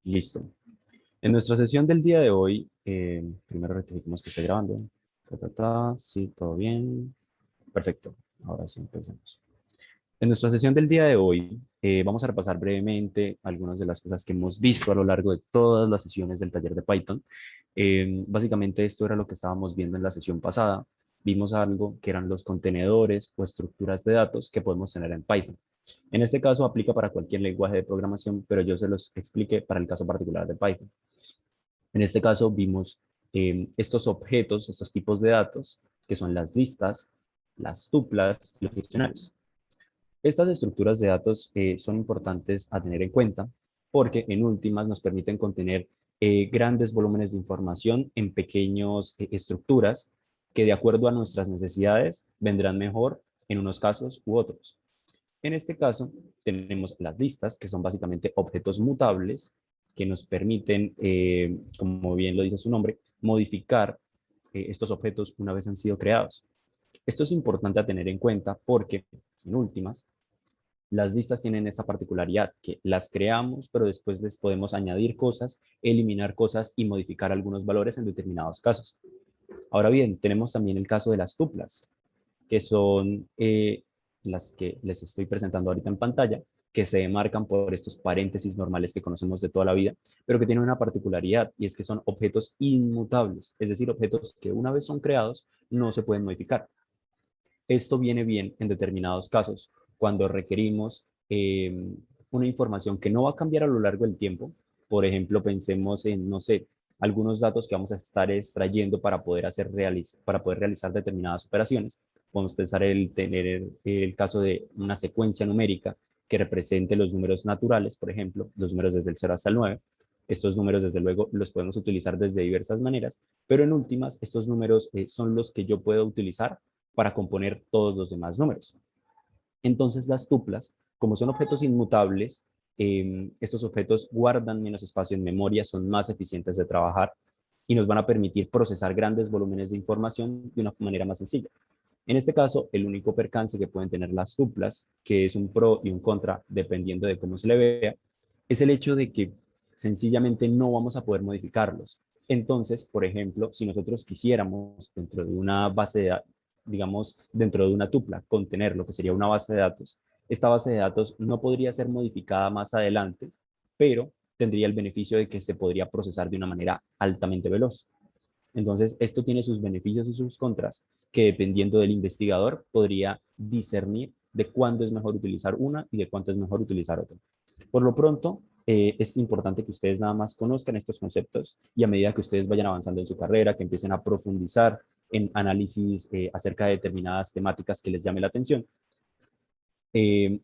Listo. En nuestra sesión del día de hoy, primero rectificamos que esté grabando. Sí, todo bien. Perfecto. Ahora sí empecemos. En nuestra sesión del día de hoy, vamos a repasar brevemente algunas de las cosas que hemos visto a lo largo de todas las sesiones del taller de Python. Básicamente esto era lo que estábamos viendo en la sesión pasada. Vimos algo que eran los contenedores o estructuras de datos que podemos tener en Python. En este caso aplica para cualquier lenguaje de programación, pero yo se los expliqué para el caso particular de Python. En este caso vimos estos objetos, estos tipos de datos, que son las listas, las tuplas y los diccionarios. Estas estructuras de datos son importantes a tener en cuenta porque en últimas nos permiten contener grandes volúmenes de información en pequeñas estructuras que de acuerdo a nuestras necesidades vendrán mejor en unos casos u otros. En este caso, tenemos las listas, que son básicamente objetos mutables que nos permiten, como bien lo dice su nombre, modificar estos objetos una vez han sido creados. Esto es importante a tener en cuenta porque, en últimas, las listas tienen esta particularidad que las creamos, pero después les podemos añadir cosas, eliminar cosas y modificar algunos valores en determinados casos. Ahora bien, tenemos también el caso de las tuplas, que son las que les estoy presentando ahorita en pantalla, que se demarcan por estos paréntesis normales que conocemos de toda la vida, pero que tienen una particularidad y es que son objetos inmutables, es decir, objetos que una vez son creados no se pueden modificar. Esto viene bien en determinados casos, cuando requerimos una información que no va a cambiar a lo largo del tiempo. Por ejemplo, pensemos en, no sé, algunos datos que vamos a estar extrayendo para poder realizar determinadas operaciones. Podemos pensar en tener el caso de una secuencia numérica que represente los números naturales, por ejemplo, los números desde el 0 hasta el 9. Estos números, desde luego, los podemos utilizar desde diversas maneras, pero en últimas, estos números son los que yo puedo utilizar para componer todos los demás números. Entonces las tuplas, como son objetos inmutables, estos objetos guardan menos espacio en memoria, son más eficientes de trabajar y nos van a permitir procesar grandes volúmenes de información de una manera más sencilla. En este caso, el único percance que pueden tener las tuplas, que es un pro y un contra, dependiendo de cómo se le vea, es el hecho de que sencillamente no vamos a poder modificarlos. Entonces, por ejemplo, si nosotros quisiéramos dentro de una base de, digamos, dentro de una tupla, contener lo que sería una base de datos, esta base de datos no podría ser modificada más adelante, pero tendría el beneficio de que se podría procesar de una manera altamente veloz. Entonces, esto tiene sus beneficios y sus contras, que dependiendo del investigador podría discernir de cuándo es mejor utilizar una y de cuánto es mejor utilizar otra. Por lo pronto, es importante que ustedes nada más conozcan estos conceptos y a medida que ustedes vayan avanzando en su carrera, que empiecen a profundizar en análisis acerca de determinadas temáticas que les llame la atención,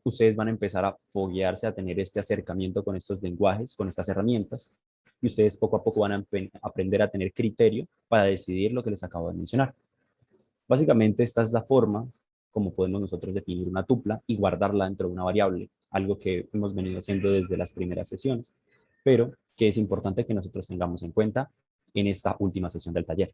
ustedes van a empezar a foguearse, a tener este acercamiento con estos lenguajes, con estas herramientas, y ustedes poco a poco van a aprender a tener criterio para decidir lo que les acabo de mencionar. Básicamente, esta es la forma como podemos nosotros definir una tupla y guardarla dentro de una variable, algo que hemos venido haciendo desde las primeras sesiones, pero que es importante que nosotros tengamos en cuenta en esta última sesión del taller.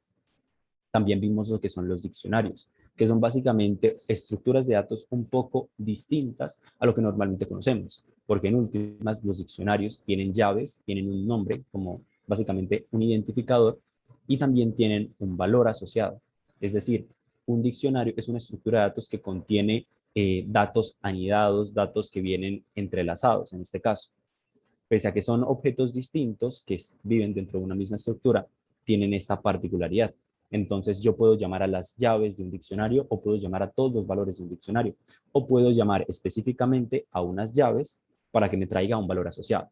También vimos lo que son los diccionarios, que son básicamente estructuras de datos un poco distintas a lo que normalmente conocemos, porque en últimas los diccionarios tienen llaves, tienen un nombre como básicamente un identificador y también tienen un valor asociado. Es decir, un diccionario es una estructura de datos que contiene datos anidados, datos que vienen entrelazados en este caso. Pese a que son objetos distintos que viven dentro de una misma estructura, tienen esta particularidad. Entonces yo puedo llamar a las llaves de un diccionario o puedo llamar a todos los valores de un diccionario o puedo llamar específicamente a unas llaves para que me traiga un valor asociado.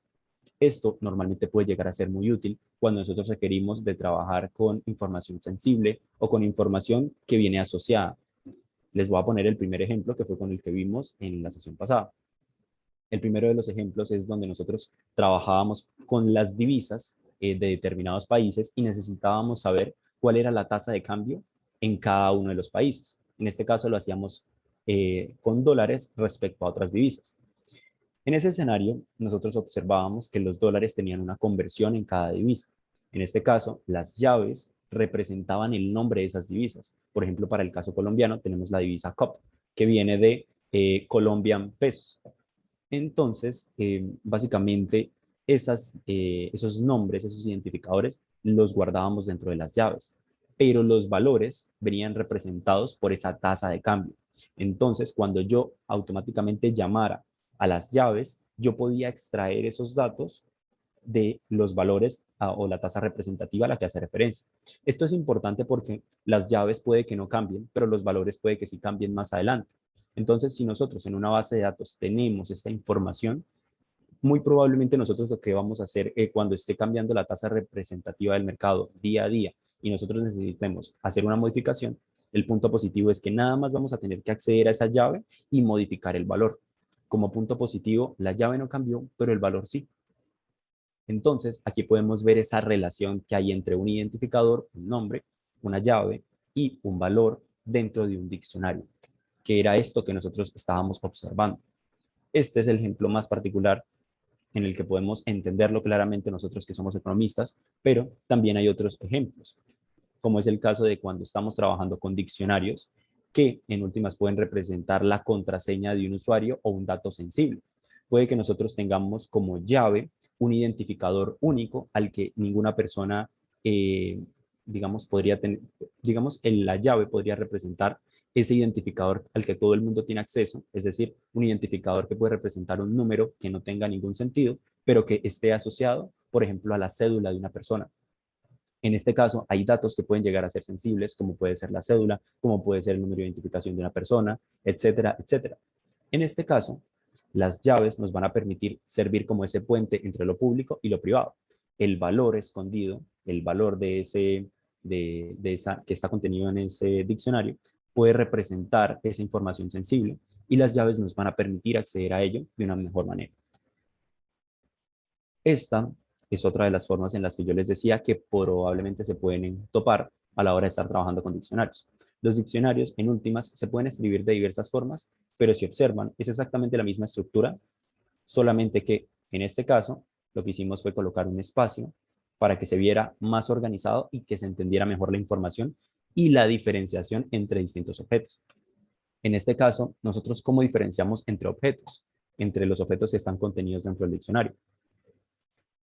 Esto normalmente puede llegar a ser muy útil cuando nosotros requerimos de trabajar con información sensible o con información que viene asociada. Les voy a poner el primer ejemplo que fue con el que vimos en la sesión pasada. El primero de los ejemplos es donde nosotros trabajábamos con las divisas de determinados países y necesitábamos saber cuál era la tasa de cambio en cada uno de los países. En este caso lo hacíamos con dólares respecto a otras divisas. En ese escenario, nosotros observábamos que los dólares tenían una conversión en cada divisa. En este caso, las llaves representaban el nombre de esas divisas. Por ejemplo, para el caso colombiano tenemos la divisa COP, que viene de Colombian Pesos. Entonces, básicamente, esos nombres, esos identificadores, los guardábamos dentro de las llaves, pero los valores venían representados por esa tasa de cambio. Entonces, cuando yo automáticamente llamara a las llaves, yo podía extraer esos datos de los valores o la tasa representativa a la que hace referencia. Esto es importante porque las llaves puede que no cambien, pero los valores puede que sí cambien más adelante. Entonces, si nosotros en una base de datos tenemos esta información, muy probablemente nosotros lo que vamos a hacer cuando esté cambiando la tasa representativa del mercado día a día y nosotros necesitemos hacer una modificación, el punto positivo es que nada más vamos a tener que acceder a esa llave y modificar el valor. Como punto positivo, la llave no cambió, pero el valor sí. Entonces, aquí podemos ver esa relación que hay entre un identificador, un nombre, una llave y un valor dentro de un diccionario, que era esto que nosotros estábamos observando. Este es el ejemplo más particular en el que podemos entenderlo claramente nosotros que somos economistas, pero también hay otros ejemplos, como es el caso de cuando estamos trabajando con diccionarios que en últimas pueden representar la contraseña de un usuario o un dato sensible. Puede que nosotros tengamos como llave un identificador único al que ninguna persona, digamos, podría tener, digamos, en la llave podría representar ese identificador al que todo el mundo tiene acceso, es decir, un identificador que puede representar un número que no tenga ningún sentido, pero que esté asociado, por ejemplo, a la cédula de una persona. En este caso, hay datos que pueden llegar a ser sensibles, como puede ser la cédula, como puede ser el número de identificación de una persona, etcétera, etcétera. En este caso, las llaves nos van a permitir servir como ese puente entre lo público y lo privado. El valor escondido, el valor de esa que está contenido en ese diccionario, puede representar esa información sensible y las llaves nos van a permitir acceder a ello de una mejor manera. Esta es otra de las formas en las que yo les decía que probablemente se pueden topar a la hora de estar trabajando con diccionarios. Los diccionarios, en últimas, se pueden escribir de diversas formas, pero si observan, es exactamente la misma estructura, solamente que en este caso lo que hicimos fue colocar un espacio para que se viera más organizado y que se entendiera mejor la información y la diferenciación entre distintos objetos. En este caso, nosotros cómo diferenciamos entre objetos, entre los objetos que están contenidos dentro del diccionario.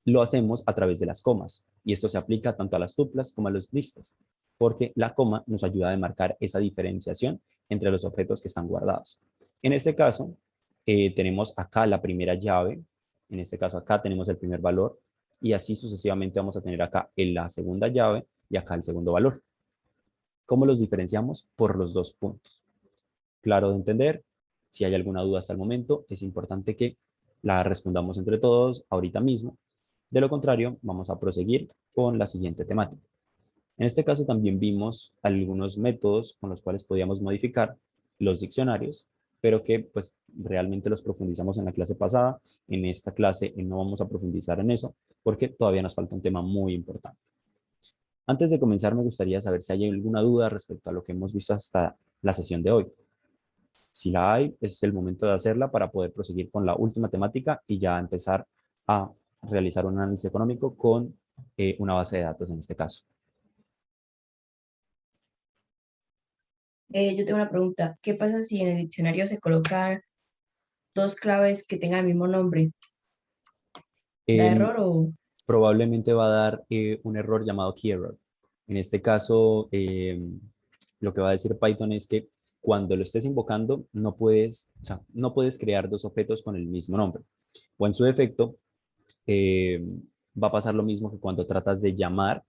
Lo hacemos a través de las comas y esto se aplica tanto a las tuplas como a las listas, porque la coma nos ayuda a demarcar esa diferenciación entre los objetos que están guardados. En este caso, tenemos acá la primera llave, en este caso acá tenemos el primer valor y así sucesivamente vamos a tener acá en la segunda llave y acá el segundo valor. ¿Cómo los diferenciamos? Por los dos puntos. Claro de entender, si hay alguna duda hasta el momento, es importante que la respondamos entre todos ahorita mismo. De lo contrario, vamos a proseguir con la siguiente temática. En este caso también vimos algunos métodos con los cuales podíamos modificar los diccionarios, pero que pues realmente los profundizamos en la clase pasada. En esta clase no vamos a profundizar en eso porque todavía nos falta un tema muy importante. Antes de comenzar, me gustaría saber si hay alguna duda respecto a lo que hemos visto hasta la sesión de hoy. Si la hay, es el momento de hacerla para poder proseguir con la última temática y ya empezar a realizar un análisis económico con una base de datos en este caso. Yo tengo una pregunta. ¿Qué pasa si en el diccionario se colocan dos claves que tengan el mismo nombre? ¿Da Em, error o...? Probablemente va a dar un error llamado key error. En este caso, lo que va a decir Python es que cuando lo estés invocando, no puedes, o sea, no puedes crear dos objetos con el mismo nombre. O en su defecto, eh, va a pasar lo mismo que cuando tratas de llamar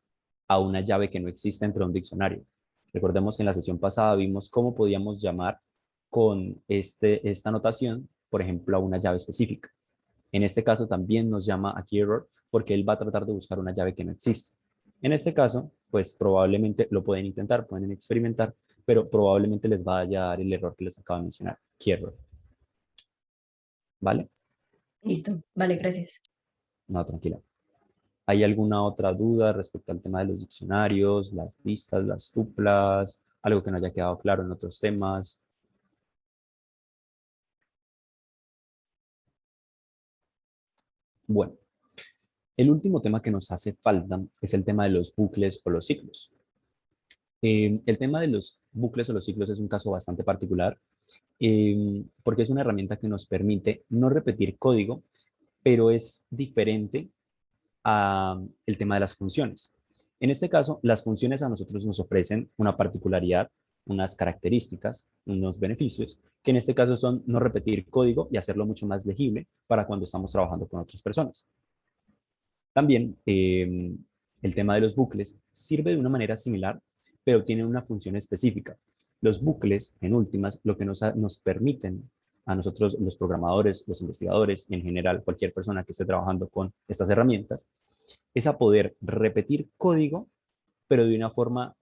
a una llave que no existe dentro de un diccionario. Recordemos que en la sesión pasada vimos cómo podíamos llamar con esta notación, por ejemplo, a una llave específica. En este caso también nos llama a error porque él va a tratar de buscar una llave que no existe. En este caso, pues probablemente lo pueden intentar, pueden experimentar, pero probablemente les va a dar el error que les acabo de mencionar, key error. ¿Vale? Listo, vale, gracias. No, tranquila. ¿Hay alguna otra duda respecto al tema de los diccionarios, las listas, las tuplas, algo que no haya quedado claro en otros temas? Bueno, el último tema que nos hace falta es el tema de los bucles o los ciclos. El tema de los bucles o los ciclos es un caso bastante particular porque es una herramienta que nos permite no repetir código, pero es diferente a el tema de las funciones. En este caso, las funciones a nosotros nos ofrecen una particularidad, unas características, unos beneficios, que en este caso son no repetir código y hacerlo mucho más legible para cuando estamos trabajando con otras personas. También el tema de los bucles sirve de una manera similar, pero tiene una función específica. Los bucles, en últimas, lo que nos permiten a nosotros, los programadores, los investigadores y en general cualquier persona que esté trabajando con estas herramientas, es a poder repetir código, pero de una forma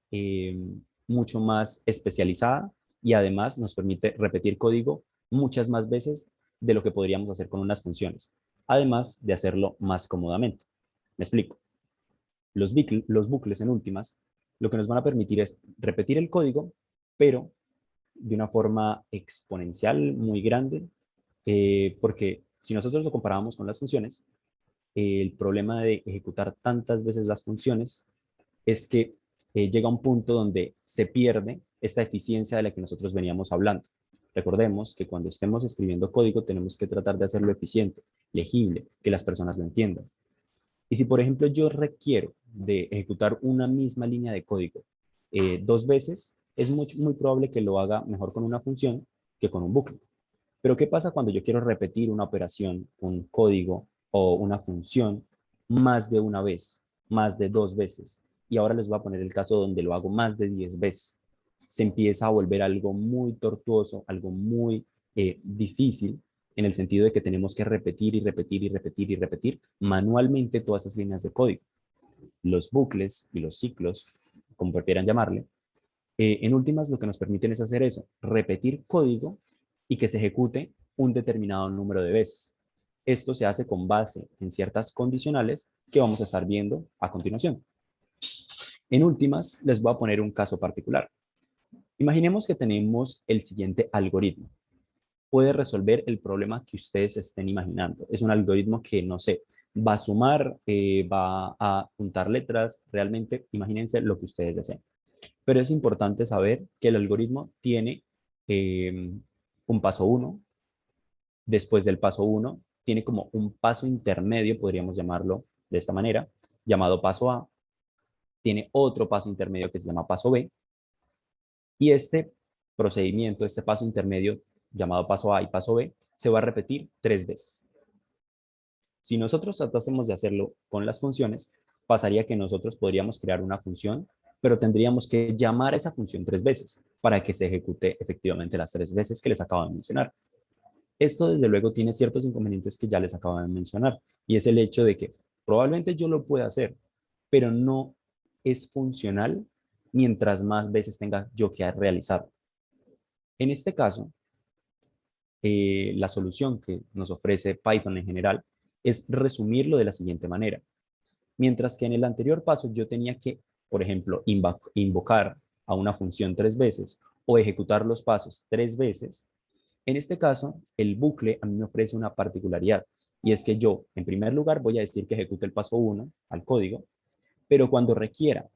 mucho más especializada y además nos permite repetir código muchas más veces de lo que podríamos hacer con unas funciones, además de hacerlo más cómodamente. Me explico. Los bucles en últimas lo que nos van a permitir es repetir el código, pero de una forma exponencial muy grande, porque si nosotros lo comparamos con las funciones, el problema de ejecutar tantas veces las funciones es que llega un punto donde se pierde esta eficiencia de la que nosotros veníamos hablando. Recordemos que cuando estemos escribiendo código tenemos que tratar de hacerlo eficiente, legible, que las personas lo entiendan. Y si, por ejemplo, yo requiero de ejecutar una misma línea de código dos veces, es muy probable que lo haga mejor con una función que con un bucle. Pero ¿qué pasa cuando yo quiero repetir una operación, un código o una función más de una vez, más de dos veces? Y ahora les voy a poner el caso donde lo hago más de 10 veces. Se empieza a volver algo muy tortuoso, algo muy difícil, en el sentido de que tenemos que repetir y repetir y repetir y repetir manualmente todas esas líneas de código. Los bucles y los ciclos, como prefieran llamarle, en últimas lo que nos permiten es hacer eso, repetir código y que se ejecute un determinado número de veces. Esto se hace con base en ciertas condicionales que vamos a estar viendo a continuación. En últimas, les voy a poner un caso particular. Imaginemos que tenemos el siguiente algoritmo. Puede resolver el problema que ustedes estén imaginando. Es un algoritmo que, no sé, va a sumar, va a juntar letras, realmente imagínense lo que ustedes deseen. Pero es importante saber que el algoritmo tiene eh, un paso uno. Después del paso uno, tiene como un paso intermedio, podríamos llamarlo de esta manera, llamado paso A. Tiene otro paso intermedio que se llama paso B. Y este procedimiento, este paso intermedio llamado paso A y paso B, se va a repetir 3 veces. Si nosotros tratásemos de hacerlo con las funciones, pasaría que nosotros podríamos crear una función, pero tendríamos que llamar a esa función 3 veces para que se ejecute efectivamente las 3 veces que les acabo de mencionar. Esto desde luego tiene ciertos inconvenientes que ya les acabo de mencionar, y es el hecho de que probablemente yo lo pueda hacer, pero no es funcional mientras más veces tenga yo que realizarlo. En este caso, la solución que nos ofrece Python en general es resumirlo de la siguiente manera. Mientras que en el anterior paso yo tenía que, por ejemplo, invocar a una función 3 veces o ejecutar los pasos 3 veces, en este caso el bucle a mí me ofrece una particularidad y es que yo, en primer lugar, voy a decir que ejecute el paso 1 al código, pero cuando requiera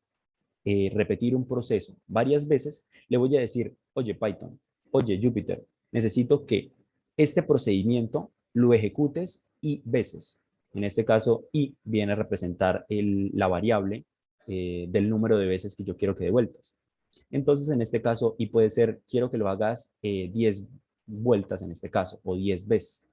repetir un proceso varias veces, le voy a decir, oye Python, oye Jupyter, necesito que este procedimiento lo ejecutes y veces. En este caso, y viene a representar la variable del número de veces que yo quiero que dé vueltas. Entonces, en este caso, y puede ser, quiero que lo hagas 10 vueltas en este caso, o 10 veces.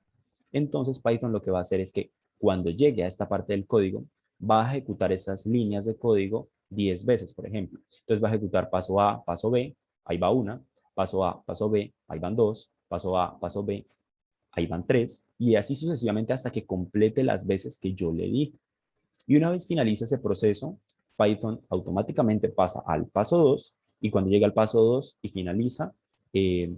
Entonces, Python lo que va a hacer es que cuando llegue a esta parte del código, va a ejecutar esas líneas de código 10 veces, por ejemplo. Entonces, va a ejecutar paso A, paso B, ahí va una, paso A, paso B, ahí van dos, paso A, paso B, ahí van tres, y así sucesivamente hasta que complete las veces que yo le di. Y una vez finaliza ese proceso, Python automáticamente pasa al paso 2 y cuando llega al paso 2 y finaliza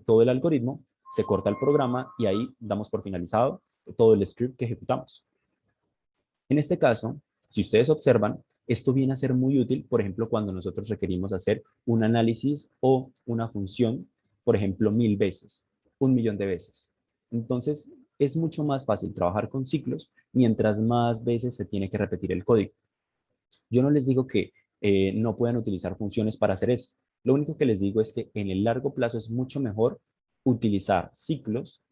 todo el algoritmo, se corta el programa y ahí damos por finalizado todo el script que ejecutamos. En este caso, si ustedes observan, esto viene a ser muy útil, por ejemplo, cuando nosotros requerimos hacer un análisis o una función, por ejemplo, 1000 veces, 1.000.000 de veces. Entonces, es mucho más fácil trabajar con ciclos mientras más veces se tiene que repetir el código. Yo no les digo que no puedan utilizar funciones para hacer esto. Lo único que les digo es que en el largo plazo es mucho mejor utilizar ciclos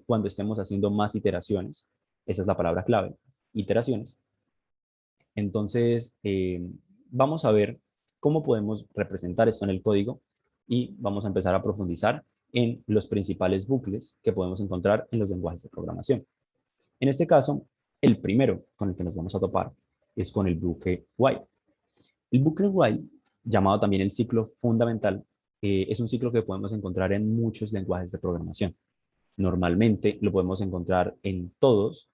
cuando estemos haciendo más iteraciones, Esa es la palabra clave, iteraciones. Entonces, vamos a ver cómo podemos representar esto en el código y vamos a empezar a profundizar en los principales bucles que podemos encontrar en los lenguajes de programación. En este caso, el primero con el que nos vamos a topar es con el bucle while. El bucle while, llamado también el ciclo fundamental, es un ciclo que podemos encontrar en muchos lenguajes de programación. Normalmente lo podemos encontrar en todos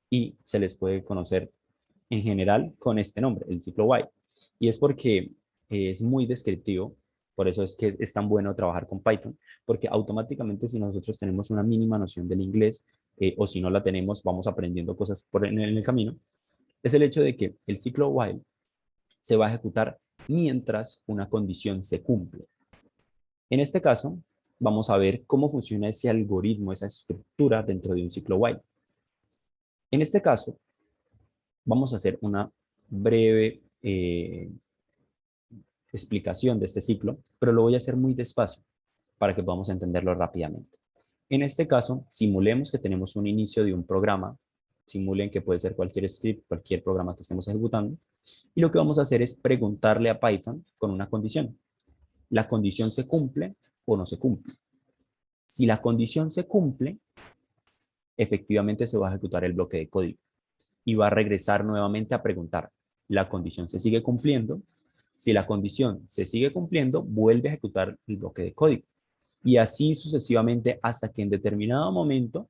y se les puede conocer en general con este nombre, el ciclo while. Y es porque es muy descriptivo, por eso es que es tan bueno trabajar con Python, porque automáticamente si nosotros tenemos una mínima noción del inglés o si no la tenemos, vamos aprendiendo cosas en el camino, es el hecho de que el ciclo while se va a ejecutar mientras una condición se cumple. En este caso, vamos a ver cómo funciona ese algoritmo, esa estructura dentro de un ciclo while. En este caso, vamos a hacer una breve explicación de este ciclo, pero lo voy a hacer muy despacio para que podamos entenderlo rápidamente. En este caso, simulemos que tenemos un inicio de un programa, simulen que puede ser cualquier script, cualquier programa que estemos ejecutando, y lo que vamos a hacer es preguntarle a Python con una condición. ¿La condición se cumple o no se cumple? Si la condición se cumple, efectivamente se va a ejecutar el bloque de código y va a regresar nuevamente a preguntar, ¿la condición se sigue cumpliendo? Si la condición se sigue cumpliendo, vuelve a ejecutar el bloque de código. Y así sucesivamente hasta que en determinado momento,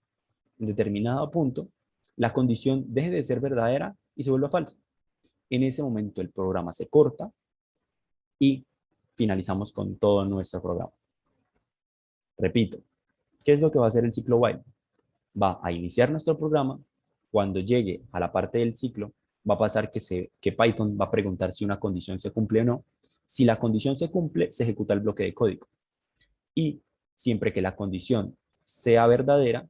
en determinado punto, la condición deje de ser verdadera y se vuelva falsa. En ese momento el programa se corta y finalizamos con todo nuestro programa. Repito, ¿qué es lo que va a hacer el ciclo while? Va a iniciar nuestro programa. Cuando llegue a la parte del ciclo, va a pasar que Python va a preguntar si una condición se cumple o no. Si la condición se cumple, se ejecuta el bloque de código. Y siempre que la condición sea verdadera,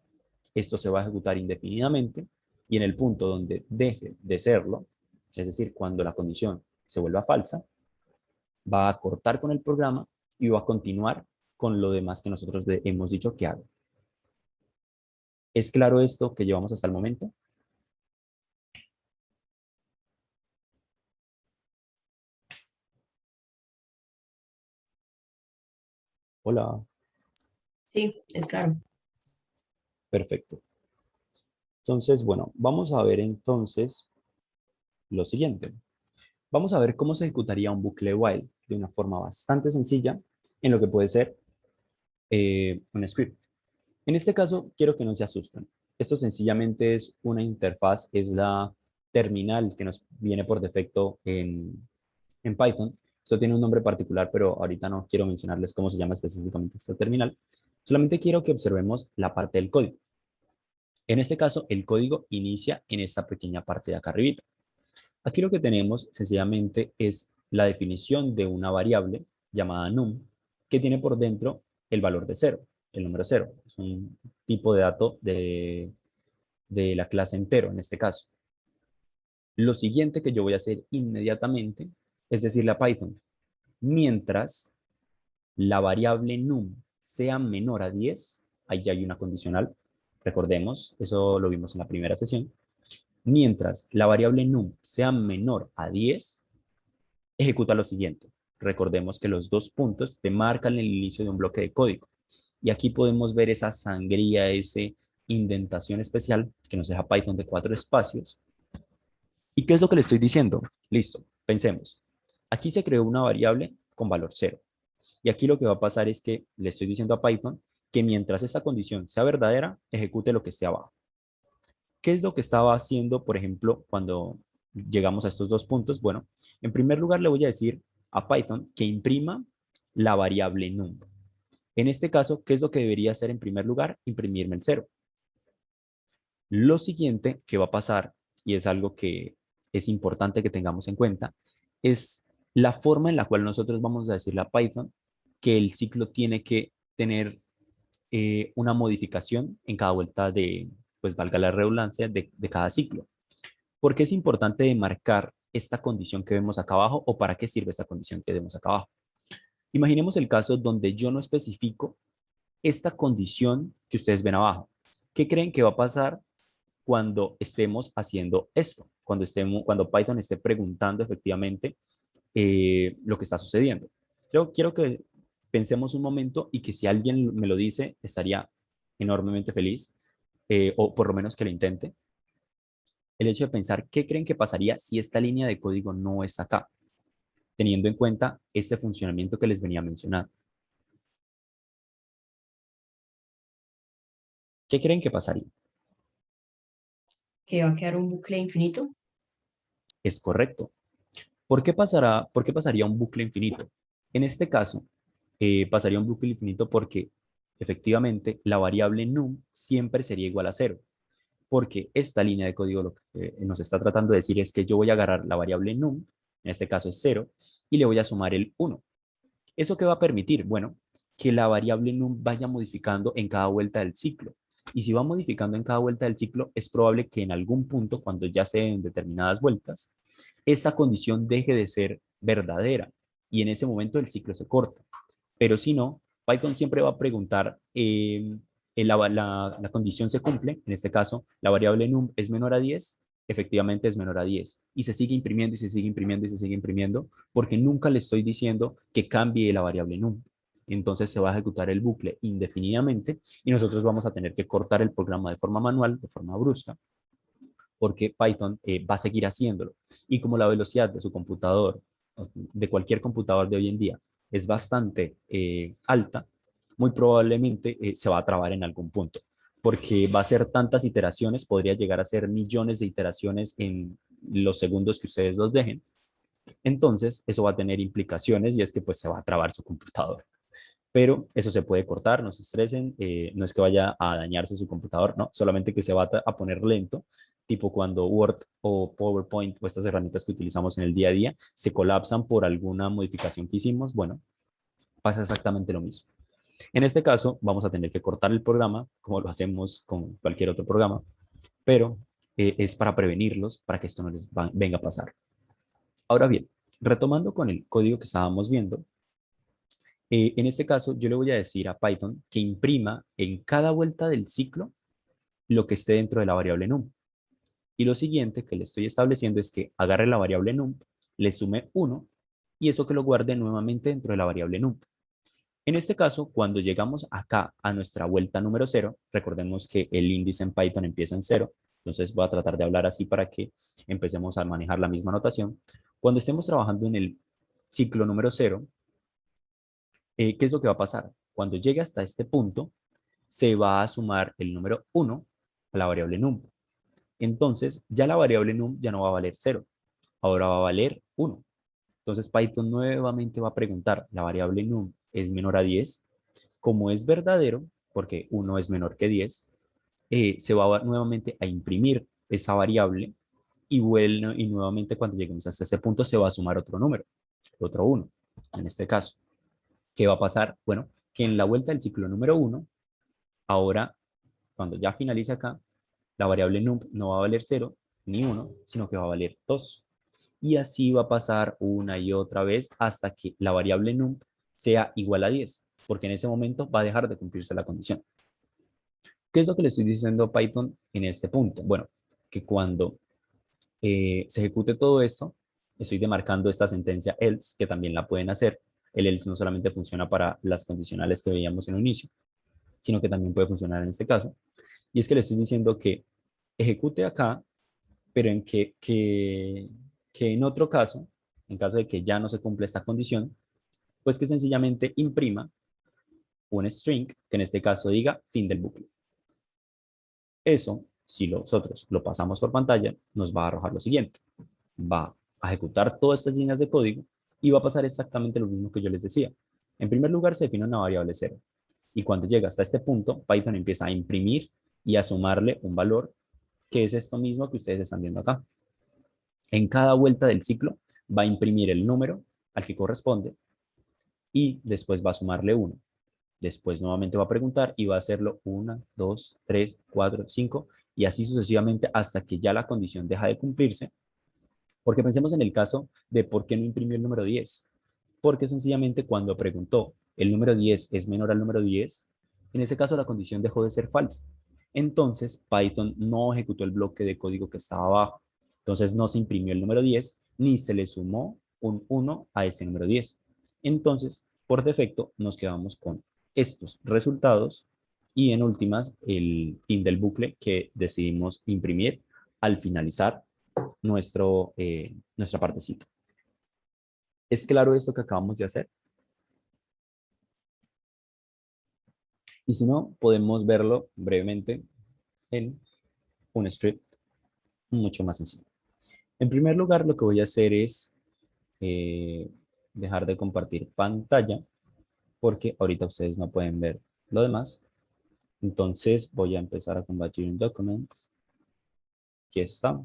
esto se va a ejecutar indefinidamente y en el punto donde deje de serlo, es decir, cuando la condición se vuelva falsa, va a cortar con el programa y va a continuar con lo demás que nosotros hemos dicho que haga. ¿Es claro esto que llevamos hasta el momento? Hola, Sí, es claro. perfecto. Entonces, bueno, vamos a ver entonces lo siguiente. Vamos a ver cómo se ejecutaría un bucle while de una forma bastante sencilla en lo que puede ser un script. En este caso, quiero que no se asusten. Esto sencillamente es una interfaz, es la terminal que nos viene por defecto en Python. Esto tiene un nombre particular, pero ahorita no quiero mencionarles cómo se llama específicamente esta terminal. Solamente quiero que observemos la parte del código. En este caso, el código inicia en esta pequeña parte de acá arribita. Aquí lo que tenemos sencillamente es la definición de una variable llamada num, que tiene por dentro el valor de cero, el número cero. Es un tipo de dato de la clase entero en este caso. Lo siguiente que yo voy a hacer inmediatamente es decirle a Python, mientras la variable num sea menor a 10, ahí ya hay una condicional, recordemos, eso lo vimos en la primera sesión, mientras la variable num sea menor a 10, ejecuta lo siguiente. Recordemos que los dos puntos te marcan el inicio de un bloque de código. Y aquí podemos ver esa sangría, esa indentación especial que nos deja Python de 4 espacios. ¿Y qué es lo que le estoy diciendo? Listo, pensemos. Aquí se creó una variable con valor 0. Y aquí lo que va a pasar es que le estoy diciendo a Python que mientras esta condición sea verdadera, ejecute lo que esté abajo. ¿Qué es lo que estaba haciendo, por ejemplo, cuando llegamos a estos dos puntos? Bueno, en primer lugar le voy a decir a Python que imprima la variable num. En este caso, ¿qué es lo que debería hacer en primer lugar? Imprimirme el 0. Lo siguiente que va a pasar, y es algo que es importante que tengamos en cuenta, es la forma en la cual nosotros vamos a decirle a Python que el ciclo tiene que tener una modificación en cada vuelta de, pues valga la redundancia, de cada ciclo. ¿Por qué es importante marcar esta condición que vemos acá abajo o para qué sirve esta condición que vemos acá abajo? Imaginemos el caso donde yo no especifico esta condición que ustedes ven abajo. ¿Qué creen que va a pasar cuando estemos haciendo esto, cuando Python esté preguntando efectivamente lo que está sucediendo. Yo quiero que pensemos un momento y que si alguien me lo dice, estaría enormemente feliz, o por lo menos que lo intente. El hecho de pensar qué creen que pasaría si esta línea de código no está acá, teniendo en cuenta este funcionamiento que les venía mencionando. ¿Qué creen que pasaría? Que va a quedar un bucle infinito. Es correcto. ¿Por qué pasaría un bucle infinito? En este caso, pasaría un bucle infinito porque efectivamente la variable num siempre sería igual a cero, porque esta línea de código lo que nos está tratando de decir es que yo voy a agarrar la variable num, en este caso es cero, y le voy a sumar el 1. ¿Eso qué va a permitir? Bueno, que la variable num vaya modificando en cada vuelta del ciclo. Y si va modificando en cada vuelta del ciclo, es probable que en algún punto, cuando ya se den determinadas vueltas, esta condición deje de ser verdadera y en ese momento el ciclo se corta. Pero si no, Python siempre va a preguntar, la condición se cumple, en este caso, la variable num es menor a 10, efectivamente es menor a 10. Y se sigue imprimiendo y se sigue imprimiendo y se sigue imprimiendo, porque nunca le estoy diciendo que cambie la variable num. Entonces se va a ejecutar el bucle indefinidamente y nosotros vamos a tener que cortar el programa de forma manual, de forma brusca, porque Python va a seguir haciéndolo. Y como la velocidad de su computador, de cualquier computador de hoy en día, es bastante alta, muy probablemente se va a trabar en algún punto, porque va a ser tantas iteraciones, podría llegar a ser millones de iteraciones en los segundos que ustedes los dejen. Entonces, eso va a tener implicaciones y es que pues se va a trabar su computador. Pero eso se puede cortar, no se estresen, no es que vaya a dañarse su computador, no, solamente que se va a poner lento, tipo cuando Word o PowerPoint o estas herramientas que utilizamos en el día a día se colapsan por alguna modificación que hicimos, bueno, pasa exactamente lo mismo. En este caso, vamos a tener que cortar el programa, como lo hacemos con cualquier otro programa, pero es para prevenirlos, para que esto no les venga a pasar. Ahora bien, retomando con el código que estábamos viendo, en este caso, yo le voy a decir a Python que imprima en cada vuelta del ciclo lo que esté dentro de la variable num. Y lo siguiente que le estoy estableciendo es que agarre la variable num, le sume 1 y eso que lo guarde nuevamente dentro de la variable num. En este caso, cuando llegamos acá a nuestra vuelta número 0, recordemos que el índice en Python empieza en 0, entonces voy a tratar de hablar así para que empecemos a manejar la misma notación. Cuando estemos trabajando en el ciclo número 0, ¿qué es lo que va a pasar? Cuando llegue hasta este punto, se va a sumar el número 1 a la variable num. Entonces, ya la variable num ya no va a valer 0, ahora va a valer 1. Entonces, Python nuevamente va a preguntar, ¿la variable num es menor a 10? Como es verdadero, porque 1 es menor que 10, se va nuevamente a imprimir esa variable y nuevamente cuando lleguemos hasta ese punto se va a sumar otro número, otro 1, en este caso. ¿Qué va a pasar? Bueno, que en la vuelta del ciclo número 1, ahora, cuando ya finalice acá, la variable num no va a valer 0 ni 1, sino que va a valer 2. Y así va a pasar una y otra vez hasta que la variable num sea igual a 10, porque en ese momento va a dejar de cumplirse la condición. ¿Qué es lo que le estoy diciendo a Python en este punto? Bueno, que cuando se ejecute todo esto, estoy demarcando esta sentencia else, que también la pueden hacer. El else no solamente funciona para las condicionales que veíamos en un inicio, sino que también puede funcionar en este caso. Y es que le estoy diciendo que ejecute acá, pero que en otro caso, en caso de que ya no se cumpla esta condición, pues que sencillamente imprima un string que en este caso diga fin del bucle. Eso, si nosotros lo pasamos por pantalla, nos va a arrojar lo siguiente. Va a ejecutar todas estas líneas de código y va a pasar exactamente lo mismo que yo les decía. En primer lugar, se define una variable cero. Y cuando llega hasta este punto, Python empieza a imprimir y a sumarle un valor, que es esto mismo que ustedes están viendo acá. En cada vuelta del ciclo va a imprimir el número al que corresponde y después va a sumarle 1. Después nuevamente va a preguntar y va a hacerlo 1, 2, 3, 4, 5 y así sucesivamente hasta que ya la condición deja de cumplirse. Porque pensemos en el caso de por qué no imprimió el número 10. Porque sencillamente cuando preguntó el número 10 es menor al número 10, en ese caso la condición dejó de ser falsa. Entonces, Python no ejecutó el bloque de código que estaba abajo. Entonces, no se imprimió el número 10 ni se le sumó un 1 a ese número 10. Entonces, por defecto, nos quedamos con estos resultados y en últimas, el fin del bucle que decidimos imprimir al finalizar nuestra partecita. ¿Es claro esto que acabamos de hacer? Y si no, podemos verlo brevemente en un script mucho más sencillo. En primer lugar, lo que voy a hacer es eh, dejar de compartir pantalla porque ahorita ustedes no pueden ver lo demás. Entonces voy a empezar a compartir en Documents. Aquí está.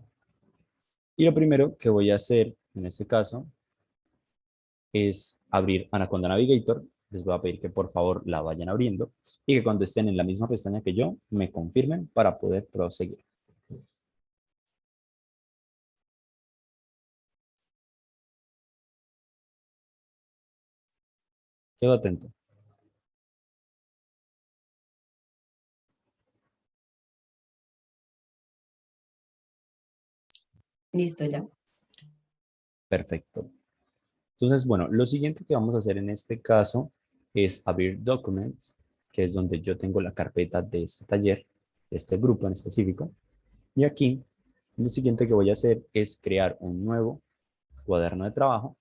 Y lo primero que voy a hacer en este caso es abrir Anaconda Navigator. Les voy a pedir que por favor la vayan abriendo y que cuando estén en la misma pestaña que yo, me confirmen para poder proseguir. Quedo atento. Listo ya. Perfecto. Entonces, bueno, lo siguiente que vamos a hacer en este caso es abrir Documents, que es donde yo tengo la carpeta de este taller, de este grupo en específico. Y aquí, lo siguiente que voy a hacer es crear un nuevo cuaderno de trabajo.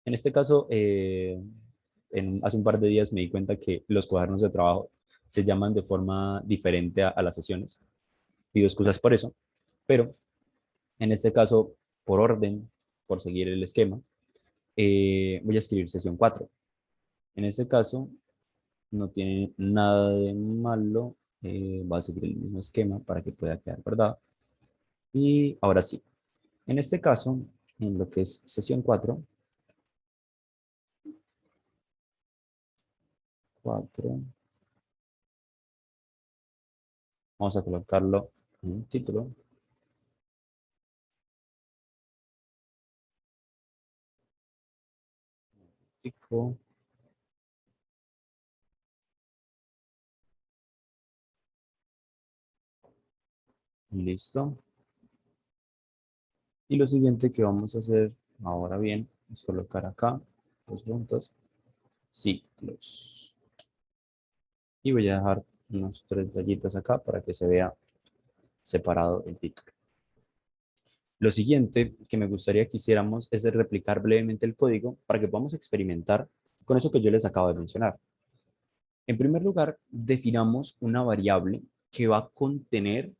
En este caso, hace un par de días me di cuenta que los cuadernos de trabajo se llaman de forma diferente a las sesiones. Pido excusas por eso, pero en este caso, por orden, por seguir el esquema, voy a escribir sesión 4. En este caso, no tiene nada de malo. Va a seguir el mismo esquema para que pueda quedar guardado. Y ahora sí, en este caso, en lo que es sesión 4, 4, vamos a colocarlo en un título. Pico. Listo. Y lo siguiente que vamos a hacer ahora bien es colocar acá los puntos, ciclos. Y voy a dejar unos 3 rayitas acá para que se vea separado el título. Lo siguiente que me gustaría que hiciéramos es de replicar brevemente el código para que podamos experimentar con eso que yo les acabo de mencionar. En primer lugar, definamos una variable que va a contener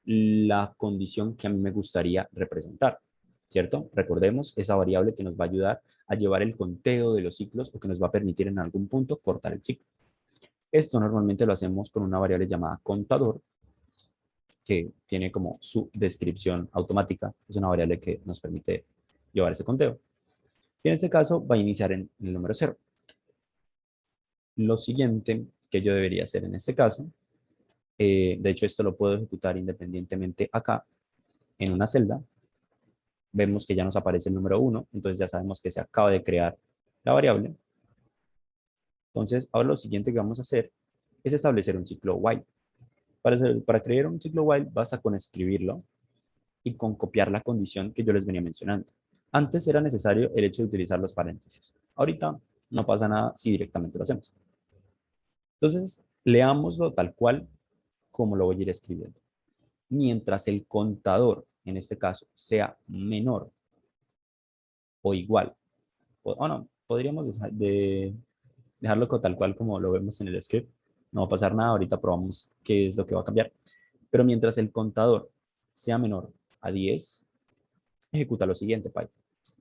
la condición que a mí me gustaría representar, ¿cierto? Recordemos esa variable que nos va a ayudar a llevar el conteo de los ciclos o que nos va a permitir en algún punto cortar el ciclo. Esto normalmente lo hacemos con una variable llamada contador, que tiene como su descripción automática. Es una variable que nos permite llevar ese conteo. Y en este caso va a iniciar en el número 0. Lo siguiente que yo debería hacer en este caso, de hecho esto lo puedo ejecutar independientemente acá en una celda. Vemos que ya nos aparece el número 1, entonces ya sabemos que se acaba de crear la variable. Entonces ahora lo siguiente que vamos a hacer es establecer un ciclo while. Para crear un ciclo while basta con escribirlo y con copiar la condición que yo les venía mencionando. Antes era necesario el hecho de utilizar los paréntesis. Ahorita no pasa nada si directamente lo hacemos. Entonces, leámoslo tal cual como lo voy a ir escribiendo. Mientras el contador, en este caso, sea menor o igual, o no, podríamos dejarlo tal cual como lo vemos en el script. No va a pasar nada, ahorita probamos qué es lo que va a cambiar. Pero mientras el contador sea menor a 10, ejecuta lo siguiente Python.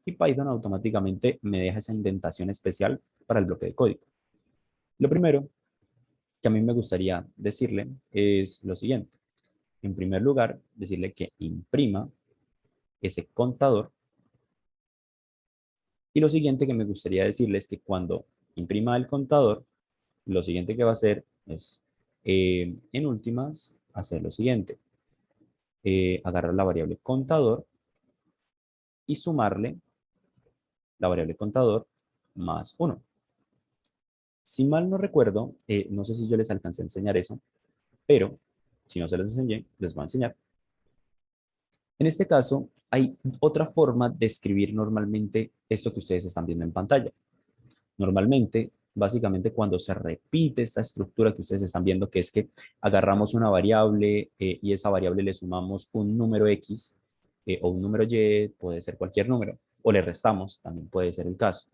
Y Python automáticamente me deja esa indentación especial para el bloque de código. Lo primero que a mí me gustaría decirle es lo siguiente. En primer lugar, decirle que imprima ese contador. Y lo siguiente que me gustaría decirle es que cuando imprima el contador, lo siguiente que va a hacer es, en últimas, hacer lo siguiente. Agarrar la variable contador y sumarle la variable contador más 1. Si mal no recuerdo, no sé si yo les alcancé a enseñar eso, pero Si no se los enseñé, les voy a enseñar. En este caso, hay otra forma de escribir normalmente esto que ustedes están viendo en pantalla. Normalmente, básicamente cuando se repite esta estructura que ustedes están viendo, que es que agarramos una variable y esa variable le sumamos un número X o un número Y, puede ser cualquier número, o le restamos, también puede ser el caso.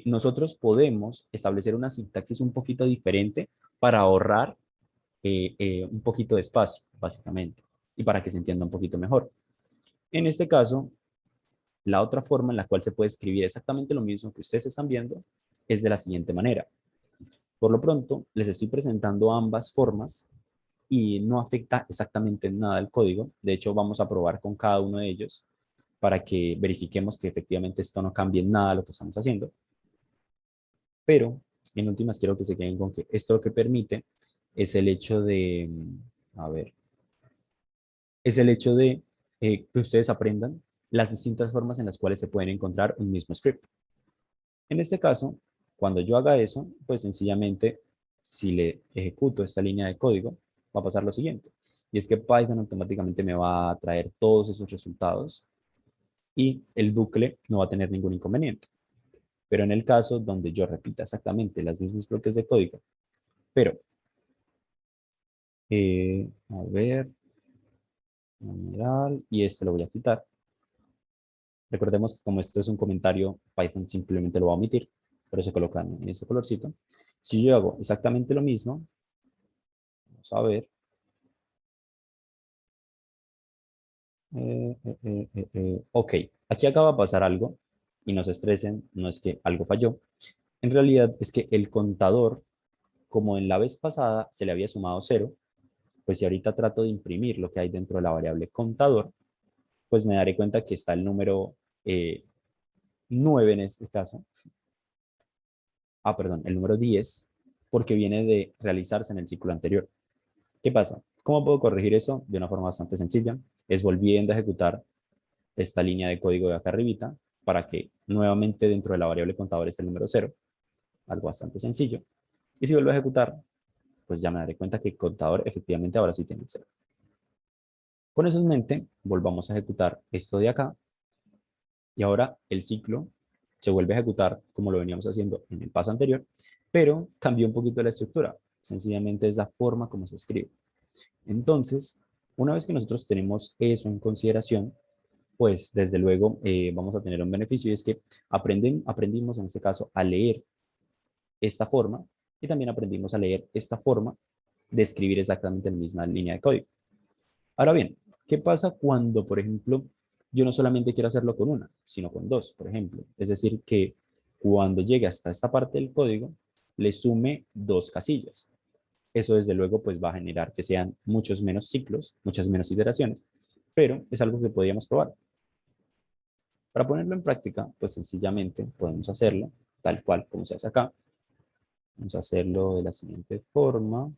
Nosotros podemos establecer una sintaxis un poquito diferente para ahorrar un poquito de espacio, básicamente, y para que se entienda un poquito mejor. En este caso, la otra forma en la cual se puede escribir exactamente lo mismo que ustedes están viendo es de la siguiente manera. Por lo pronto, les estoy presentando ambas formas y no afecta exactamente nada el código. De hecho, vamos a probar con cada uno de ellos para que verifiquemos que efectivamente esto no cambie en nada lo que estamos haciendo. Pero, en últimas, quiero que se queden con que esto lo que permite es el hecho de, a ver, es el hecho de que ustedes aprendan las distintas formas en las cuales se pueden encontrar un mismo script. En este caso, cuando yo haga eso, pues sencillamente, si le ejecuto esta línea de código, va a pasar lo siguiente. Y es que Python automáticamente me va a traer todos esos resultados y el bucle no va a tener ningún inconveniente. Pero en el caso donde yo repita exactamente las mismas bloques de código, pero, a ver, numeral, y este lo voy a quitar. Recordemos que como esto es un comentario, Python simplemente lo va a omitir, pero se colocan en ese colorcito. Si yo hago exactamente lo mismo, vamos a ver, ok, aquí acaba de pasar algo y no se estresen, no es que algo falló. En realidad es que el contador, como en la vez pasada se le había sumado 0, pues si ahorita trato de imprimir lo que hay dentro de la variable contador, pues me daré cuenta que está el número 9 en este caso. Perdón, el número 10, porque viene de realizarse en el ciclo anterior. ¿Qué pasa? ¿Cómo puedo corregir eso? De una forma bastante sencilla. Es volviendo a ejecutar esta línea de código de acá arribita para que nuevamente dentro de la variable contador esté el número 0, algo bastante sencillo. Y si vuelvo a ejecutar, pues ya me daré cuenta que el contador efectivamente ahora sí tiene el 0. Con eso en mente, volvamos a ejecutar esto de acá y ahora el ciclo se vuelve a ejecutar como lo veníamos haciendo en el paso anterior, pero cambió un poquito la estructura. Sencillamente es la forma como se escribe. Entonces, una vez que nosotros tenemos eso en consideración, pues desde luego vamos a tener un beneficio y es que aprendimos en este caso a leer esta forma y también aprendimos a leer esta forma de escribir exactamente la misma línea de código. Ahora bien, ¿qué pasa cuando, por ejemplo, yo no solamente quiero hacerlo con una, sino con dos, por ejemplo? Es decir, que cuando llegue hasta esta parte del código, le sume dos casillas. Eso desde luego pues va a generar que sean muchos menos ciclos, muchas menos iteraciones, pero es algo que podríamos probar. Para ponerlo en práctica, pues sencillamente podemos hacerlo tal cual como se hace acá. Vamos a hacerlo de la siguiente forma.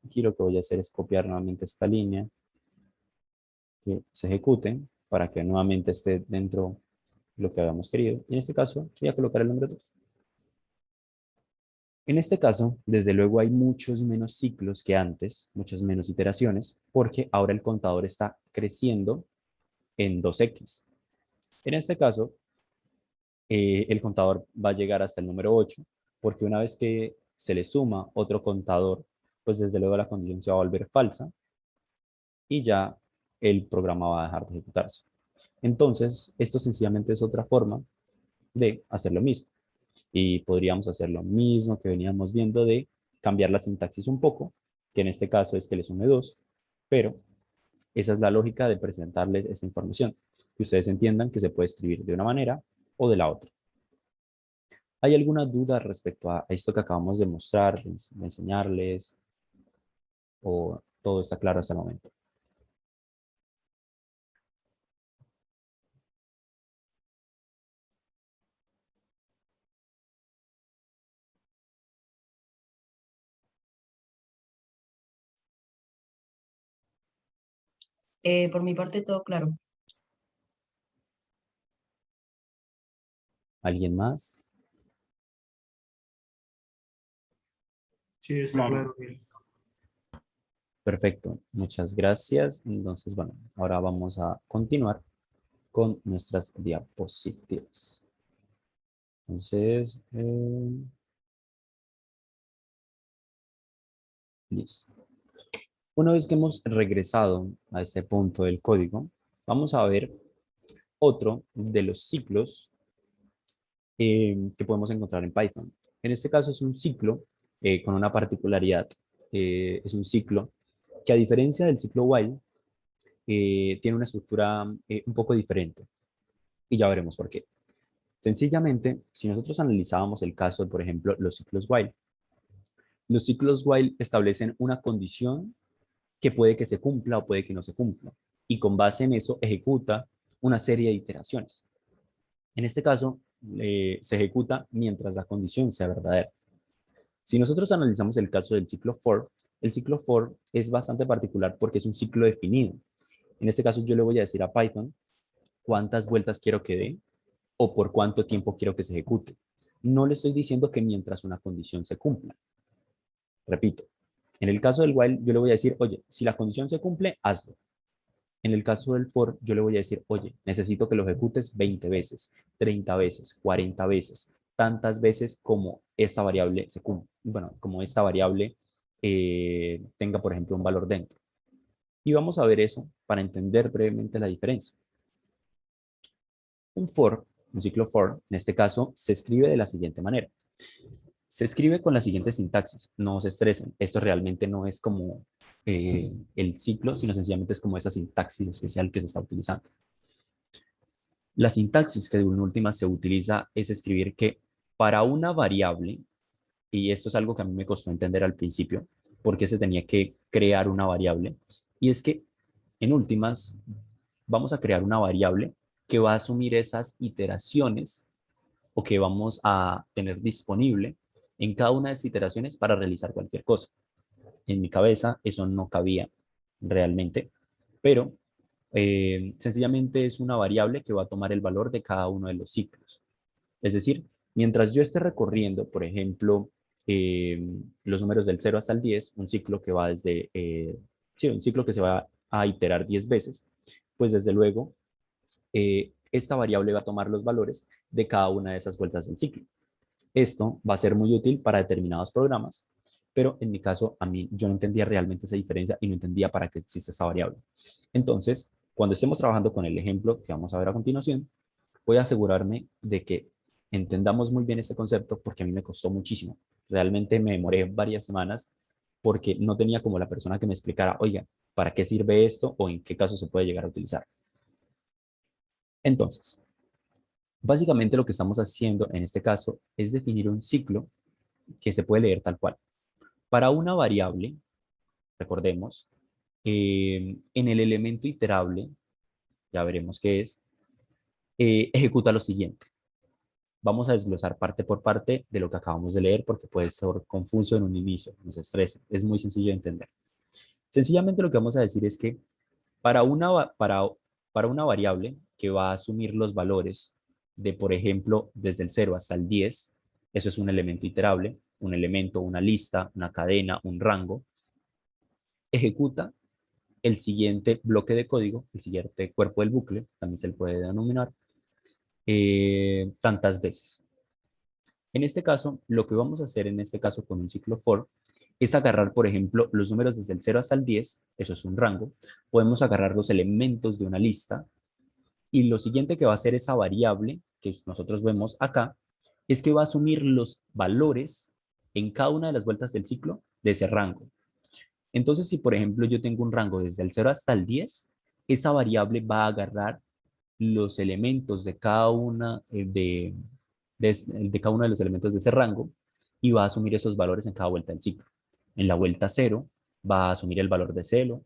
Aquí lo que voy a hacer es copiar nuevamente esta línea, que se ejecute para que nuevamente esté dentro de lo que habíamos querido. Y en este caso voy a colocar el número 2. En este caso, desde luego hay muchos menos ciclos que antes, muchas menos iteraciones, porque ahora el contador está creciendo en 2x. En este caso, el contador va a llegar hasta el número 8, porque una vez que se le suma otro contador, pues desde luego la condición se va a volver falsa y ya el programa va a dejar de ejecutarse. Entonces, esto sencillamente es otra forma de hacer lo mismo. Y podríamos hacer lo mismo que veníamos viendo de cambiar la sintaxis un poco, que en este caso es que le sume 2, pero esa es la lógica de presentarles esta información, que ustedes entiendan que se puede escribir de una manera o de la otra. ¿Hay alguna duda respecto a esto que acabamos de mostrar, de enseñarles, o todo está claro hasta el momento? Por mi parte, todo claro. ¿Alguien más? Sí, está claro. Bien. Perfecto, muchas gracias. Entonces, bueno, ahora vamos a continuar con nuestras diapositivas. Entonces, listo. Una vez que hemos regresado a este punto del código, vamos a ver otro de los ciclos que podemos encontrar en Python. En este caso es un ciclo con una particularidad. Es un ciclo que, a diferencia del ciclo while, tiene una estructura un poco diferente. Y ya veremos por qué. Sencillamente, si nosotros analizábamos el caso de, por ejemplo, los ciclos while establecen una condición que puede que se cumpla o puede que no se cumpla. Y con base en eso ejecuta una serie de iteraciones. En este caso, se ejecuta mientras la condición sea verdadera. Si nosotros analizamos el caso del ciclo for, el ciclo for es bastante particular porque es un ciclo definido. En este caso, yo le voy a decir a Python cuántas vueltas quiero que dé o por cuánto tiempo quiero que se ejecute. No le estoy diciendo que mientras una condición se cumpla. Repito, en el caso del while, yo le voy a decir, oye, si la condición se cumple, hazlo. En el caso del for, yo le voy a decir, oye, necesito que lo ejecutes 20 veces, 30 veces, 40 veces, tantas veces como esta variable se cumpla. Bueno, como esta variable tenga, por ejemplo, un valor dentro. Y vamos a ver eso para entender brevemente la diferencia. Un for, un ciclo for, en este caso, se escribe de la siguiente manera. Se escribe con la siguiente sintaxis. No se estresen. Esto realmente no es como el ciclo, sino sencillamente es como esa sintaxis especial que se está utilizando. La sintaxis que en última se utiliza es escribir que para una variable, y esto es algo que a mí me costó entender al principio, porque se tenía que crear una variable, y es que en últimas vamos a crear una variable que va a asumir esas iteraciones o que vamos a tener disponible en cada una de esas iteraciones para realizar cualquier cosa. En mi cabeza eso no cabía realmente, pero sencillamente es una variable que va a tomar el valor de cada uno de los ciclos. Es decir, mientras yo esté recorriendo, por ejemplo, los números del 0 hasta el 10, un ciclo que va desde, sí, un ciclo que se va a iterar 10 veces, pues desde luego, esta variable va a tomar los valores de cada una de esas vueltas del ciclo. Esto va a ser muy útil para determinados programas, pero en mi caso, a mí yo no entendía realmente esa diferencia y no entendía para qué existe esa variable. Entonces, cuando estemos trabajando con el ejemplo que vamos a ver a continuación, voy a asegurarme de que entendamos muy bien este concepto porque a mí me costó muchísimo. Realmente me demoré varias semanas porque no tenía como la persona que me explicara, oiga, ¿para qué sirve esto o en qué caso se puede llegar a utilizar? Entonces, básicamente lo que estamos haciendo en este caso es definir un ciclo que se puede leer tal cual. Para una variable, recordemos, en el elemento iterable, ya veremos qué es, ejecuta lo siguiente. Vamos a desglosar parte por parte de lo que acabamos de leer porque puede ser confuso en un inicio, no se estresen, es muy sencillo de entender. Sencillamente lo que vamos a decir es que para para una variable que va a asumir los valores de, por ejemplo, desde el 0 hasta el 10, eso es un elemento iterable, un elemento, una lista, una cadena, un rango, ejecuta el siguiente bloque de código, el siguiente cuerpo del bucle, también se le puede denominar, tantas veces. En este caso, lo que vamos a hacer en este caso con un ciclo for es agarrar, por ejemplo, los números desde el 0 hasta el 10, eso es un rango, podemos agarrar los elementos de una lista y lo siguiente que va a hacer esa variable que nosotros vemos acá es que va a asumir los valores en cada una de las vueltas del ciclo de ese rango. Entonces, si por ejemplo yo tengo un rango desde el 0 hasta el 10, esa variable va a agarrar los elementos de cada una de cada uno de los elementos de ese rango y va a asumir esos valores en cada vuelta del ciclo. En la vuelta 0 va a asumir el valor de 0,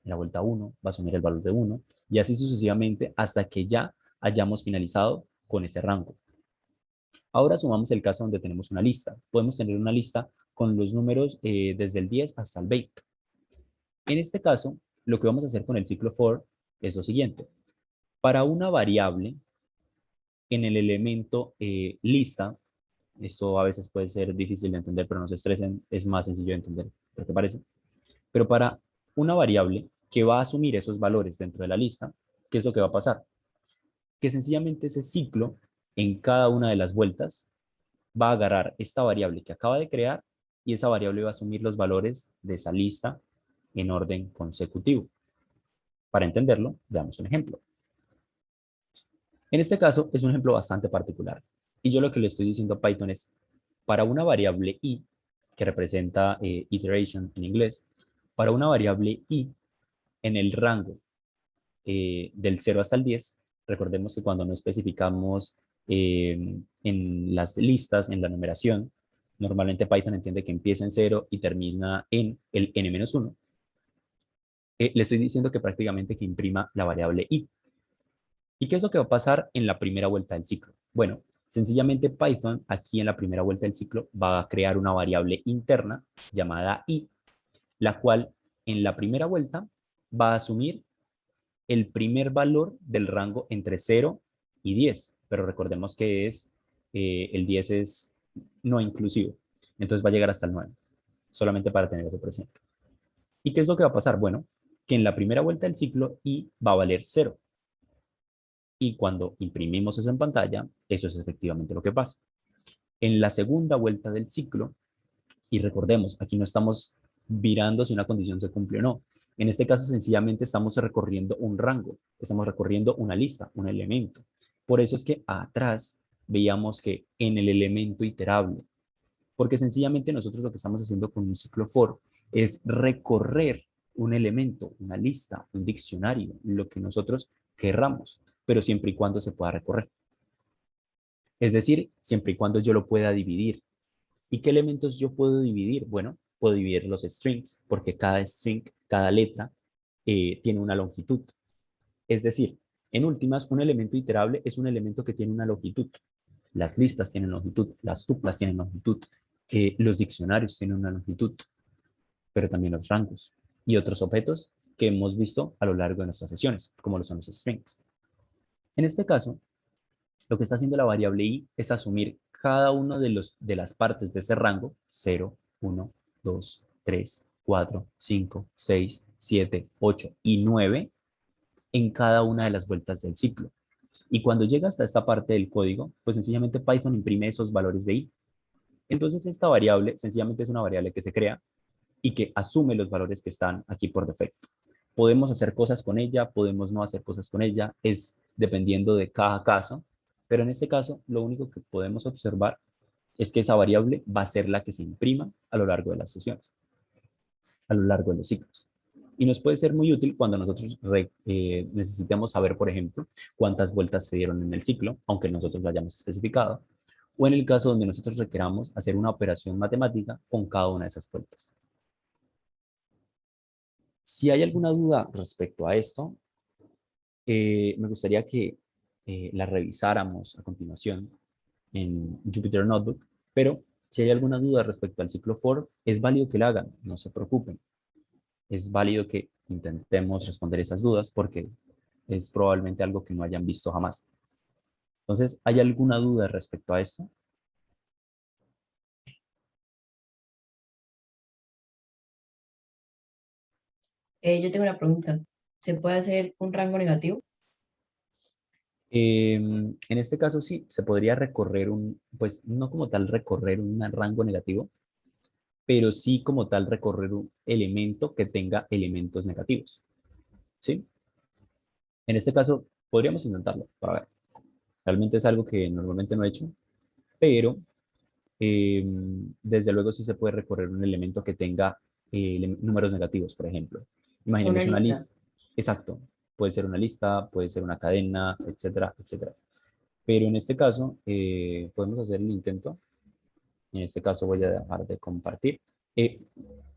en la vuelta 1 va a asumir el valor de 1 y así sucesivamente hasta que ya hayamos finalizado con ese rango. Ahora sumamos el caso donde tenemos una lista. Podemos tener una lista con los números desde el 10 hasta el 20. En este caso, lo que vamos a hacer con el ciclo for es lo siguiente. Para una variable en el elemento lista, esto a veces puede ser difícil de entender, pero no se estresen, es más sencillo de entender, ¿qué te parece? Pero para una variable que va a asumir esos valores dentro de la lista, ¿qué es lo que va a pasar? Que sencillamente ese ciclo, en cada una de las vueltas, va a agarrar esta variable que acaba de crear y esa variable va a asumir los valores de esa lista en orden consecutivo. Para entenderlo, veamos un ejemplo. En este caso es un ejemplo bastante particular. Y yo lo que le estoy diciendo a Python es, para una variable i, que representa iteration en inglés, para una variable i en el rango del 0 hasta el 10, recordemos que cuando no especificamos en las listas, en la numeración, normalmente Python entiende que empieza en 0 y termina en el n-1. Le estoy diciendo que prácticamente que imprima la variable i. ¿Y qué es lo que va a pasar en la primera vuelta del ciclo? Bueno, sencillamente Python aquí en la primera vuelta del ciclo va a crear una variable interna llamada i, la cual en la primera vuelta va a asumir el primer valor del rango entre 0 y 10, pero recordemos que el 10 es no inclusivo, entonces va a llegar hasta el 9, solamente para tener eso presente. ¿Y qué es lo que va a pasar? Bueno, que en la primera vuelta del ciclo i va a valer 0, y cuando imprimimos eso en pantalla, eso es efectivamente lo que pasa. En la segunda vuelta del ciclo, y recordemos, aquí no estamos virando si una condición se cumple o no. En este caso, sencillamente estamos recorriendo un rango, estamos recorriendo una lista, un elemento. Por eso es que atrás veíamos que en el elemento iterable, porque sencillamente nosotros lo que estamos haciendo con un ciclo for es recorrer un elemento, una lista, un diccionario, lo que nosotros querramos, pero siempre y cuando se pueda recorrer. Es decir, siempre y cuando yo lo pueda dividir. ¿Y qué elementos yo puedo dividir? Bueno, puedo dividir los strings, porque cada string, cada letra, tiene una longitud. Es decir, en últimas, un elemento iterable es un elemento que tiene una longitud. Las listas tienen longitud, las tuplas tienen longitud, los diccionarios tienen una longitud, pero también los rangos y otros objetos que hemos visto a lo largo de nuestras sesiones, como lo son los strings. En este caso, lo que está haciendo la variable i es asumir cada uno de las partes de ese rango, 0, 1, 2, 3, 4, 5, 6, 7, 8 y 9, en cada una de las vueltas del ciclo. Y cuando llega hasta esta parte del código, pues sencillamente Python imprime esos valores de i. Entonces esta variable sencillamente es una variable que se crea y que asume los valores que están aquí por defecto. Podemos hacer cosas con ella, podemos no hacer cosas con ella, es dependiendo de cada caso, pero en este caso lo único que podemos observar es que esa variable va a ser la que se imprima a lo largo de las sesiones, a lo largo de los ciclos. Y nos puede ser muy útil cuando nosotros necesitemos saber, por ejemplo, cuántas vueltas se dieron en el ciclo, aunque nosotros lo hayamos especificado, o en el caso donde nosotros requeramos hacer una operación matemática con cada una de esas vueltas. Si hay alguna duda respecto a esto, me gustaría que la revisáramos a continuación en Jupyter Notebook, pero si hay alguna duda respecto al ciclo for, es válido que la hagan, no se preocupen. Es válido que intentemos responder esas dudas porque es probablemente algo que no hayan visto jamás. Entonces, ¿hay alguna duda respecto a esto? Yo tengo una pregunta. ¿Se puede hacer un rango negativo? En este caso sí, se podría recorrer pues no como tal recorrer un rango negativo, pero sí como tal recorrer un elemento que tenga elementos negativos, ¿sí? En este caso podríamos intentarlo para ver. Realmente es algo que normalmente no he hecho, pero desde luego sí se puede recorrer un elemento que tenga números negativos, por ejemplo. Una Imaginemos una lista. lista, exacto, puede ser una lista, puede ser una cadena, etcétera, etcétera. Pero en este caso podemos hacer el intento. En este caso voy a dejar de compartir. Eh,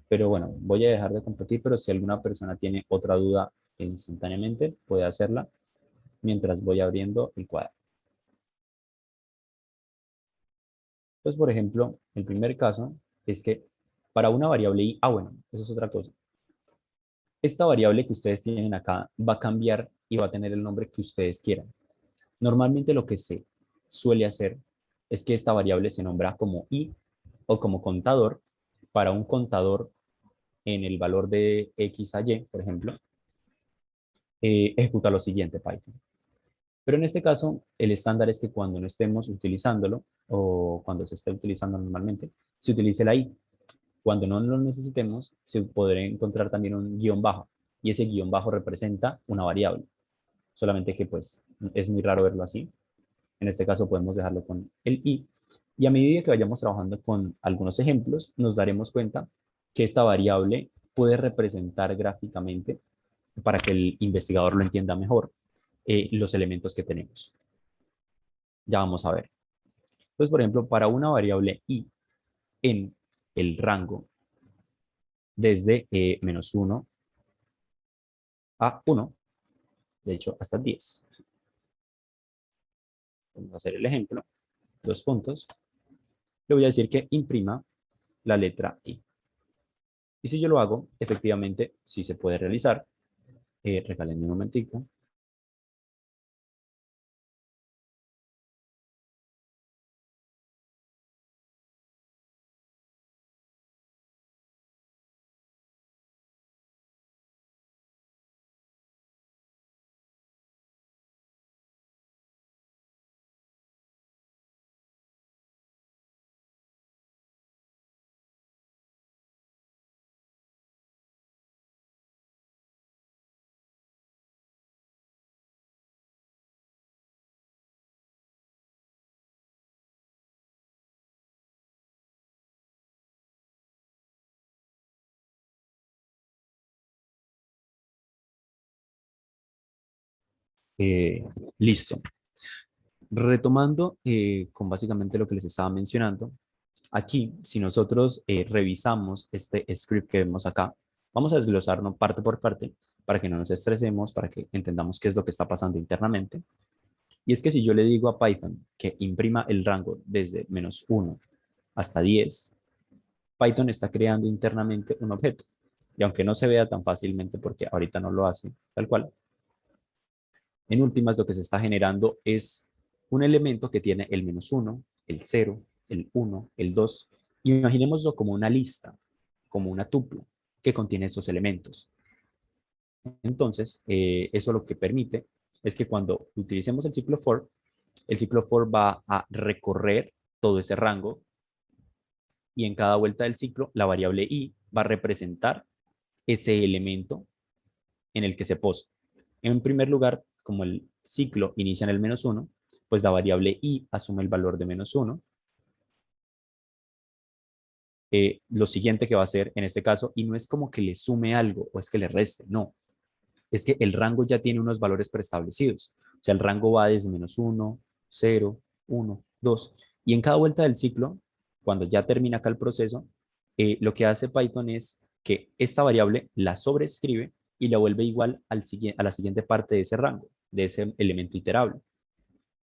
pero bueno, voy a dejar de compartir, pero si alguna persona tiene otra duda instantáneamente, puede hacerla mientras voy abriendo el cuadro. Pues, por ejemplo, el primer caso es que para una variable i, bueno, eso es otra cosa. Esta variable que ustedes tienen acá va a cambiar y va a tener el nombre que ustedes quieran. Normalmente lo que se suele hacer es que esta variable se nombra como i o como contador para un contador en el valor de x a y, por ejemplo, ejecuta lo siguiente Python. Pero en este caso, el estándar es que cuando no estemos utilizándolo o cuando se esté utilizando normalmente, se utilice la i. Cuando no lo necesitemos, se podrá encontrar también un guión bajo y ese guión bajo representa una variable. Solamente que pues es muy raro verlo así. En este caso podemos dejarlo con el i. Y a medida que vayamos trabajando con algunos ejemplos, nos daremos cuenta que esta variable puede representar gráficamente, para que el investigador lo entienda mejor, los elementos que tenemos. Ya vamos a ver. Entonces, por ejemplo, para una variable i en el rango desde -1 a 1, de hecho hasta 10. Vamos a hacer el ejemplo, 2 puntos. Le voy a decir que imprima la letra i. Y si yo lo hago, efectivamente, sí se puede realizar. Regálenme un momentico. Eh, Listo. Retomando con básicamente lo que les estaba mencionando, aquí, si nosotros revisamos este script que vemos acá, vamos a desglosarlo parte por parte para que no nos estresemos, para que entendamos qué es lo que está pasando internamente. Y es que si yo le digo a Python que imprima el rango desde -1 hasta 10, Python está creando internamente un objeto. Y aunque no se vea tan fácilmente porque ahorita no lo hace tal cual, en últimas lo que se está generando es un elemento que tiene el -1, el 0, el 1, el 2. Imaginémoslo como una lista, como una tupla que contiene estos elementos. Entonces, eso lo que permite es que cuando utilicemos el ciclo for va a recorrer todo ese rango y en cada vuelta del ciclo la variable i va a representar ese elemento en el que se posa. En primer lugar, como el ciclo inicia en el -1, pues la variable i asume el valor de -1. Lo siguiente que va a hacer en este caso, y no es como que le sume algo o es que le reste, no, es que el rango ya tiene unos valores preestablecidos. O sea, el rango va desde -1, 0, 1, 2. Y en cada vuelta del ciclo, cuando ya termina acá el proceso, lo que hace Python es que esta variable la sobreescribe y la vuelve igual a la siguiente parte de ese rango, de ese elemento iterable.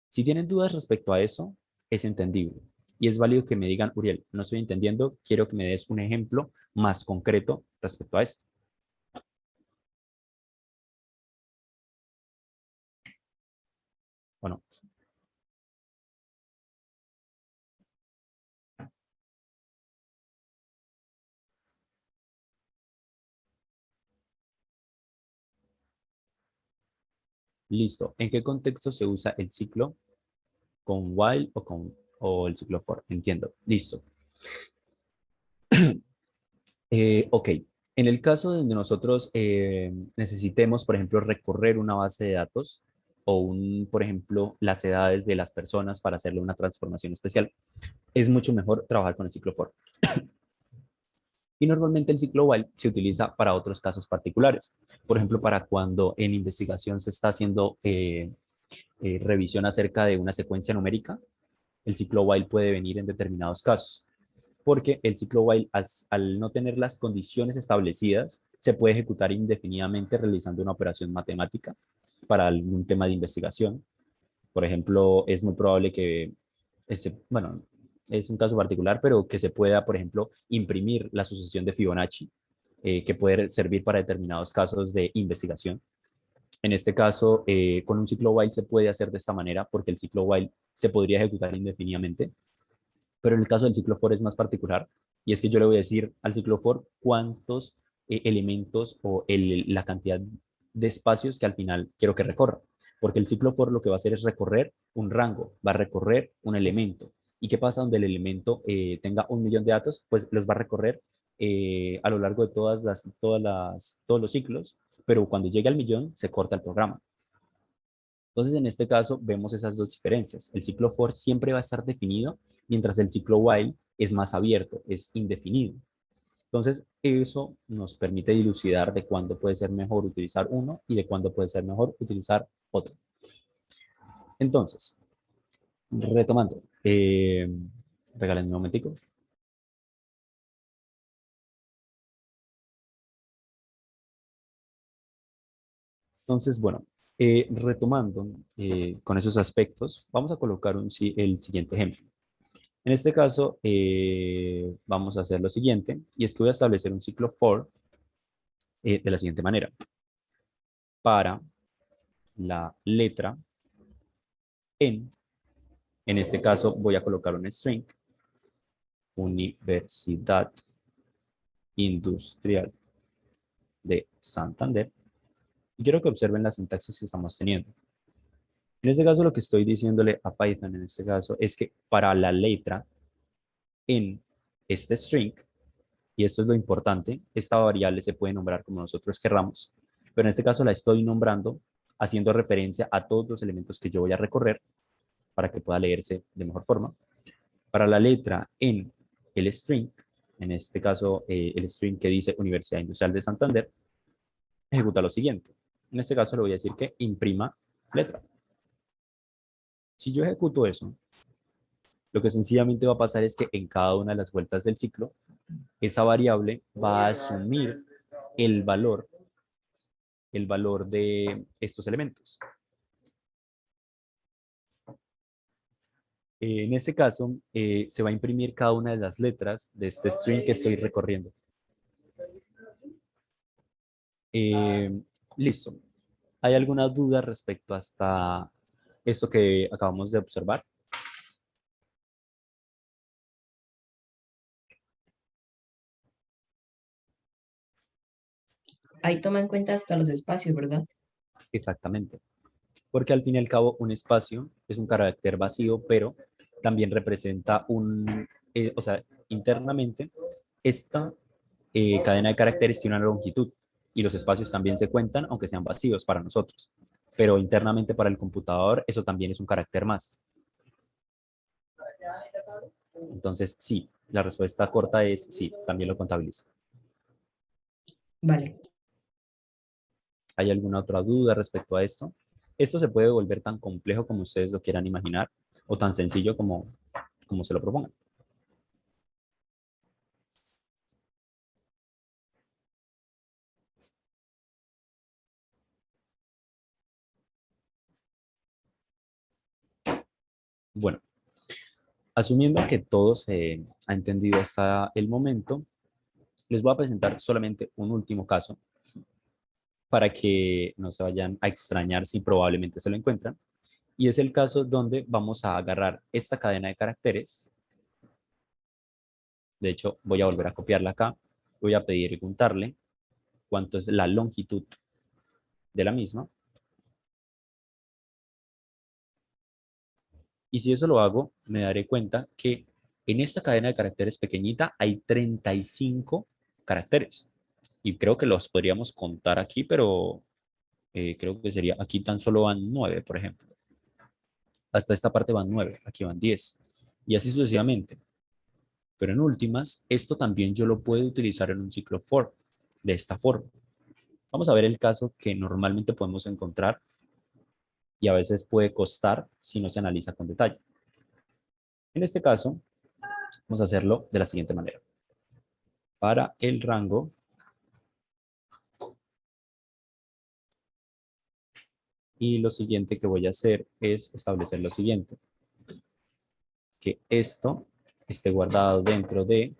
Si tienen dudas respecto a eso, es entendible. Y es válido que me digan, Uriel, no estoy entendiendo, quiero que me des un ejemplo más concreto respecto a esto. Bueno, listo. ¿En qué contexto se usa el ciclo? ¿Con while o el ciclo for? Entiendo. Listo. Ok. En el caso donde nosotros necesitemos, por ejemplo, recorrer una base de datos o por ejemplo, las edades de las personas para hacerle una transformación especial, es mucho mejor trabajar con el ciclo for. Y normalmente el ciclo while se utiliza para otros casos particulares. Por ejemplo, para cuando en investigación se está haciendo revisión acerca de una secuencia numérica, el ciclo while puede venir en determinados casos, porque el ciclo while, al no tener las condiciones establecidas, se puede ejecutar indefinidamente realizando una operación matemática para algún tema de investigación. Por ejemplo, es muy probable que, bueno, es un caso particular, pero que se pueda, por ejemplo, imprimir la sucesión de Fibonacci, que puede servir para determinados casos de investigación. En este caso, con un ciclo while se puede hacer de esta manera porque el ciclo while se podría ejecutar indefinidamente, pero en el caso del ciclo for es más particular y es que yo le voy a decir al ciclo for cuántos elementos o la cantidad de espacios que al final quiero que recorra, porque el ciclo for lo que va a hacer es recorrer un rango, va a recorrer un elemento. ¿Y qué pasa donde el elemento tenga 1.000.000 de datos? Pues los va a recorrer a lo largo de todos los ciclos, pero cuando llegue al millón se corta el programa. Entonces, en este caso, vemos esas dos diferencias. El ciclo for siempre va a estar definido, mientras el ciclo while es más abierto, es indefinido. Entonces, eso nos permite dilucidar de cuándo puede ser mejor utilizar uno y de cuándo puede ser mejor utilizar otro. Entonces, retomando, regálenme un momentico. Entonces, bueno, retomando con esos aspectos, vamos a colocar el siguiente ejemplo. En este caso, vamos a hacer lo siguiente, y es que voy a establecer un ciclo for de la siguiente manera. Para la letra en este caso voy a colocar un string, Universidad Industrial de Santander, y quiero que observen la sintaxis que estamos teniendo. En este caso, lo que estoy diciéndole a Python en este caso es que para la letra en este string, y esto es lo importante, esta variable se puede nombrar como nosotros querramos, pero en este caso la estoy nombrando haciendo referencia a todos los elementos que yo voy a recorrer para que pueda leerse de mejor forma. Para la letra en el string, en este caso el string que dice Universidad Industrial de Santander, ejecuta lo siguiente. En este caso le voy a decir que imprima letra. Si yo ejecuto eso, lo que sencillamente va a pasar es que en cada una de las vueltas del ciclo, esa variable va a asumir el valor, el valor de estos elementos. En este caso, se va a imprimir cada una de las letras de este string que estoy recorriendo. Listo. ¿Hay alguna duda respecto hasta esto que acabamos de observar? Ahí toma en cuenta hasta los espacios, ¿verdad? Exactamente. Porque al fin y al cabo un espacio es un carácter vacío, pero también representa o sea, internamente esta cadena de caracteres tiene una longitud y los espacios también se cuentan, aunque sean vacíos para nosotros. Pero internamente para el computador eso también es un carácter más. Entonces, sí, la respuesta corta es sí, también lo contabiliza. Vale. ¿Hay alguna otra duda respecto a esto? Esto se puede volver tan complejo como ustedes lo quieran imaginar o tan sencillo como se lo propongan. Bueno, asumiendo que todos ha entendido hasta el momento, les voy a presentar solamente un último caso para que no se vayan a extrañar si probablemente se lo encuentran. Y es el caso donde vamos a agarrar esta cadena de caracteres. De hecho, voy a volver a copiarla acá. Voy a pedir y preguntarle cuánto es la longitud de la misma. Y si eso lo hago, me daré cuenta que en esta cadena de caracteres pequeñita hay 35 caracteres. Y creo que los podríamos contar aquí, pero creo que sería, aquí tan solo van 9, por ejemplo. Hasta esta parte van 9, aquí van 10. Y así sucesivamente. Pero en últimas, esto también yo lo puedo utilizar en un ciclo for, de esta forma. Vamos a ver el caso que normalmente podemos encontrar y a veces puede costar si no se analiza con detalle. En este caso, vamos a hacerlo de la siguiente manera. Para el rango, y lo siguiente que voy a hacer es establecer lo siguiente. Que esto esté guardado dentro de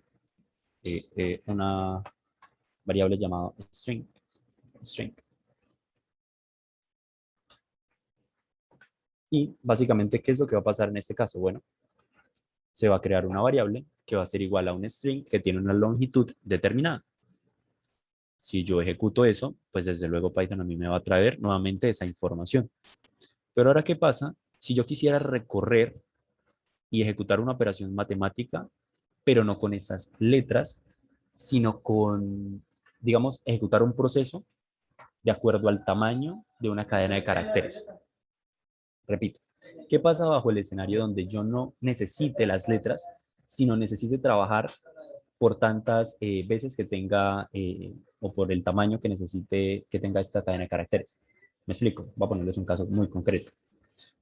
una variable llamada string. Y básicamente, ¿qué es lo que va a pasar en este caso? Bueno, se va a crear una variable que va a ser igual a un string que tiene una longitud determinada. Si yo ejecuto eso, pues desde luego Python a mí me va a traer nuevamente esa información. Pero ahora, ¿qué pasa? Si yo quisiera recorrer y ejecutar una operación matemática, pero no con esas letras, sino con, digamos, ejecutar un proceso de acuerdo al tamaño de una cadena de caracteres. Repito, ¿qué pasa bajo el escenario donde yo no necesite las letras, sino necesite trabajar por tantas veces que tenga o por el tamaño que necesite que tenga esta cadena de caracteres? Me explico, voy a ponerles un caso muy concreto.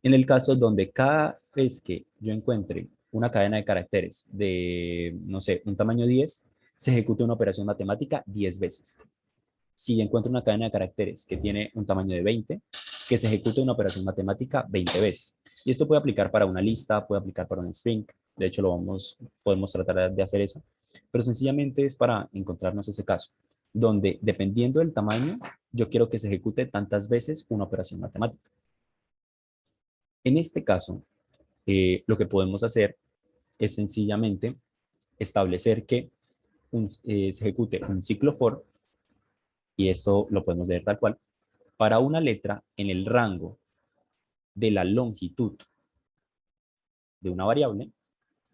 En el caso donde cada vez que yo encuentre una cadena de caracteres de, no sé, un tamaño 10, se ejecuta una operación matemática 10 veces. Si encuentro una cadena de caracteres que tiene un tamaño de 20, que se ejecute una operación matemática 20 veces. Y esto puede aplicar para una lista, puede aplicar para un string. De hecho, podemos tratar de hacer eso. Pero sencillamente es para encontrarnos ese caso, donde dependiendo del tamaño, yo quiero que se ejecute tantas veces una operación matemática. En este caso, lo que podemos hacer es sencillamente establecer que se ejecute un ciclo for, y esto lo podemos leer tal cual, para una letra en el rango de la longitud de una variable,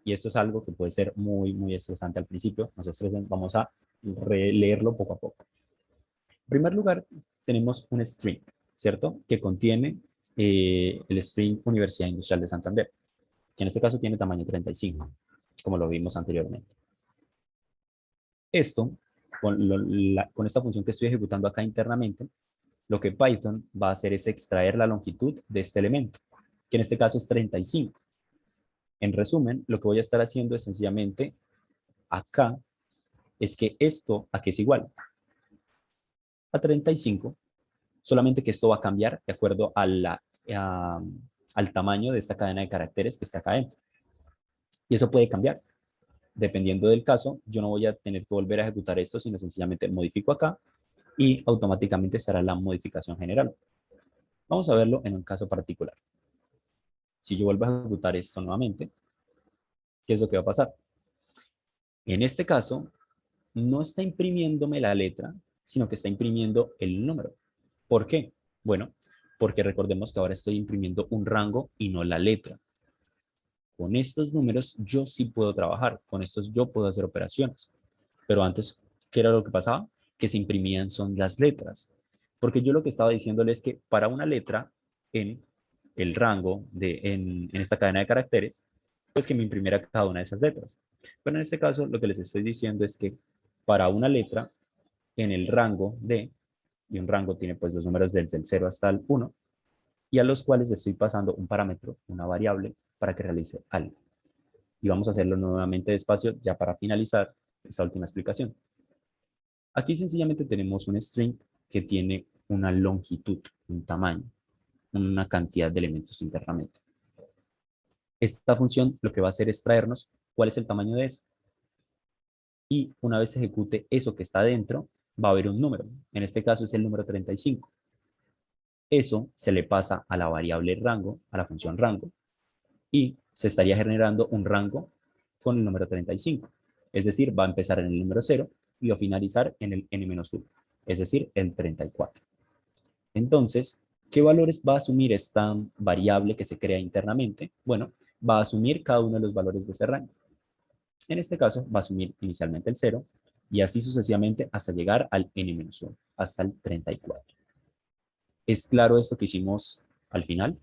y esto es algo que puede ser muy, muy estresante al principio, no se estresen, vamos a releerlo poco a poco. En primer lugar, tenemos un string, ¿cierto? Que contiene el string Universidad Industrial de Santander, que en este caso tiene tamaño 35, como lo vimos anteriormente. Esto, con esta función que estoy ejecutando acá internamente, lo que Python va a hacer es extraer la longitud de este elemento, que en este caso es 35. En resumen, lo que voy a estar haciendo es sencillamente acá, es que esto aquí es igual a 35, solamente que esto va a cambiar de acuerdo al tamaño de esta cadena de caracteres que está acá dentro. Y eso puede cambiar. Dependiendo del caso, yo no voy a tener que volver a ejecutar esto, sino sencillamente modifico acá y automáticamente será la modificación general. Vamos a verlo en un caso particular. Si yo vuelvo a ejecutar esto nuevamente, ¿qué es lo que va a pasar? En este caso, no está imprimiéndome la letra, sino que está imprimiendo el número. ¿Por qué? Bueno, porque recordemos que ahora estoy imprimiendo un rango y no la letra. Con estos números yo sí puedo trabajar, con estos yo puedo hacer operaciones. Pero antes, ¿qué era lo que pasaba? Que se imprimían son las letras. Porque yo lo que estaba diciéndole es que para una letra en el rango, en esta cadena de caracteres, pues que me imprimiera cada una de esas letras. Pero en este caso, lo que les estoy diciendo es que para una letra en el rango de, y un rango tiene pues los números desde el 0 hasta el 1, y a los cuales le estoy pasando un parámetro, una variable, para que realice algo. Y vamos a hacerlo nuevamente despacio ya para finalizar esta última explicación. Aquí sencillamente tenemos un string que tiene una longitud, un tamaño, una cantidad de elementos internamente. Esta función lo que va a hacer es traernos cuál es el tamaño de eso. Y una vez se ejecute eso que está dentro, va a haber un número. En este caso es el número 35. Eso se le pasa a la variable rango, a la función rango, y se estaría generando un rango con el número 35. Es decir, va a empezar en el número 0 y va a finalizar en el n-1, es decir, el 34. Entonces, ¿qué valores va a asumir esta variable que se crea internamente? Bueno, va a asumir cada uno de los valores de ese rango. En este caso, va a asumir inicialmente el 0 y así sucesivamente hasta llegar al n-1, hasta el 34. ¿Es claro esto que hicimos al final?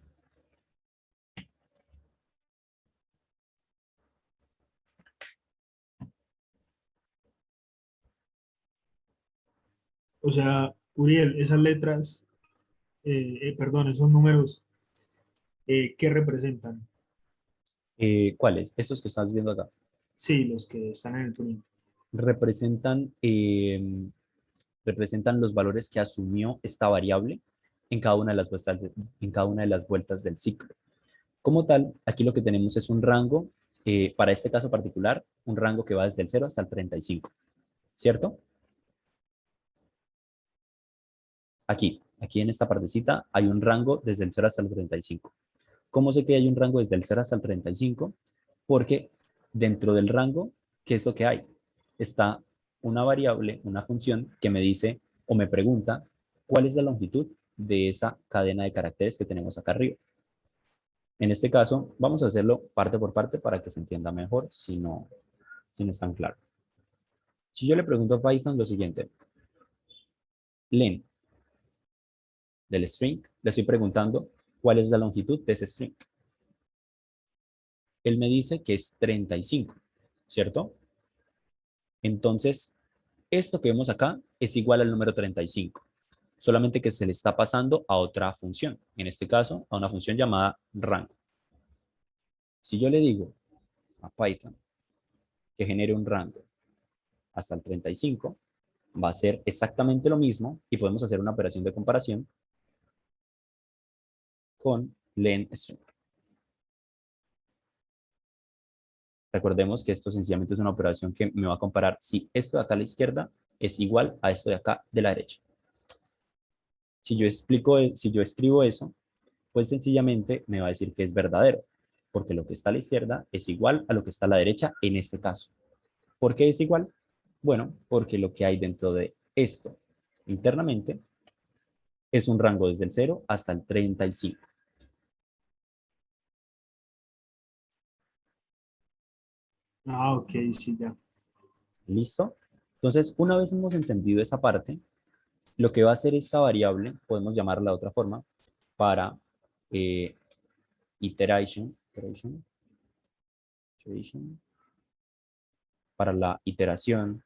O sea, Uriel, esas letras, perdón, esos números, ¿qué representan? ¿Cuáles? Estos que estás viendo acá. Sí, los que están en el print. Representan, representan los valores que asumió esta variable en cada una de las vueltas, en cada una de las vueltas del ciclo. Como tal, aquí lo que tenemos es un rango, para este caso particular, un rango que va desde el 0 hasta el 35, ¿cierto? Aquí en esta partecita hay un rango desde el 0 hasta el 35. ¿Cómo sé que hay un rango desde el 0 hasta el 35? Porque dentro del rango, ¿qué es lo que hay? Está una variable, una función que me dice o me pregunta cuál es la longitud de esa cadena de caracteres que tenemos acá arriba. En este caso, vamos a hacerlo parte por parte para que se entienda mejor si no es tan claro. Si yo le pregunto a Python lo siguiente, len del string, le estoy preguntando cuál es la longitud de ese string. Él me dice que es 35, ¿cierto? Entonces, esto que vemos acá es igual al número 35, solamente que se le está pasando a otra función, en este caso a una función llamada rango. Si yo le digo a Python que genere un rango hasta el 35, va a ser exactamente lo mismo y podemos hacer una operación de comparación con len string. Recordemos que esto sencillamente es una operación que me va a comparar si esto de acá a la izquierda es igual a esto de acá de la derecha. Si yo escribo eso, pues sencillamente me va a decir que es verdadero, porque lo que está a la izquierda es igual a lo que está a la derecha en este caso. ¿Por qué es igual? Bueno, porque lo que hay dentro de esto internamente es un rango desde el 0 hasta el 35. Ah, ok, sí, ya. ¿Listo? Entonces, una vez hemos entendido esa parte, lo que va a hacer esta variable, podemos llamarla de otra forma, para eh, iteration, para la iteración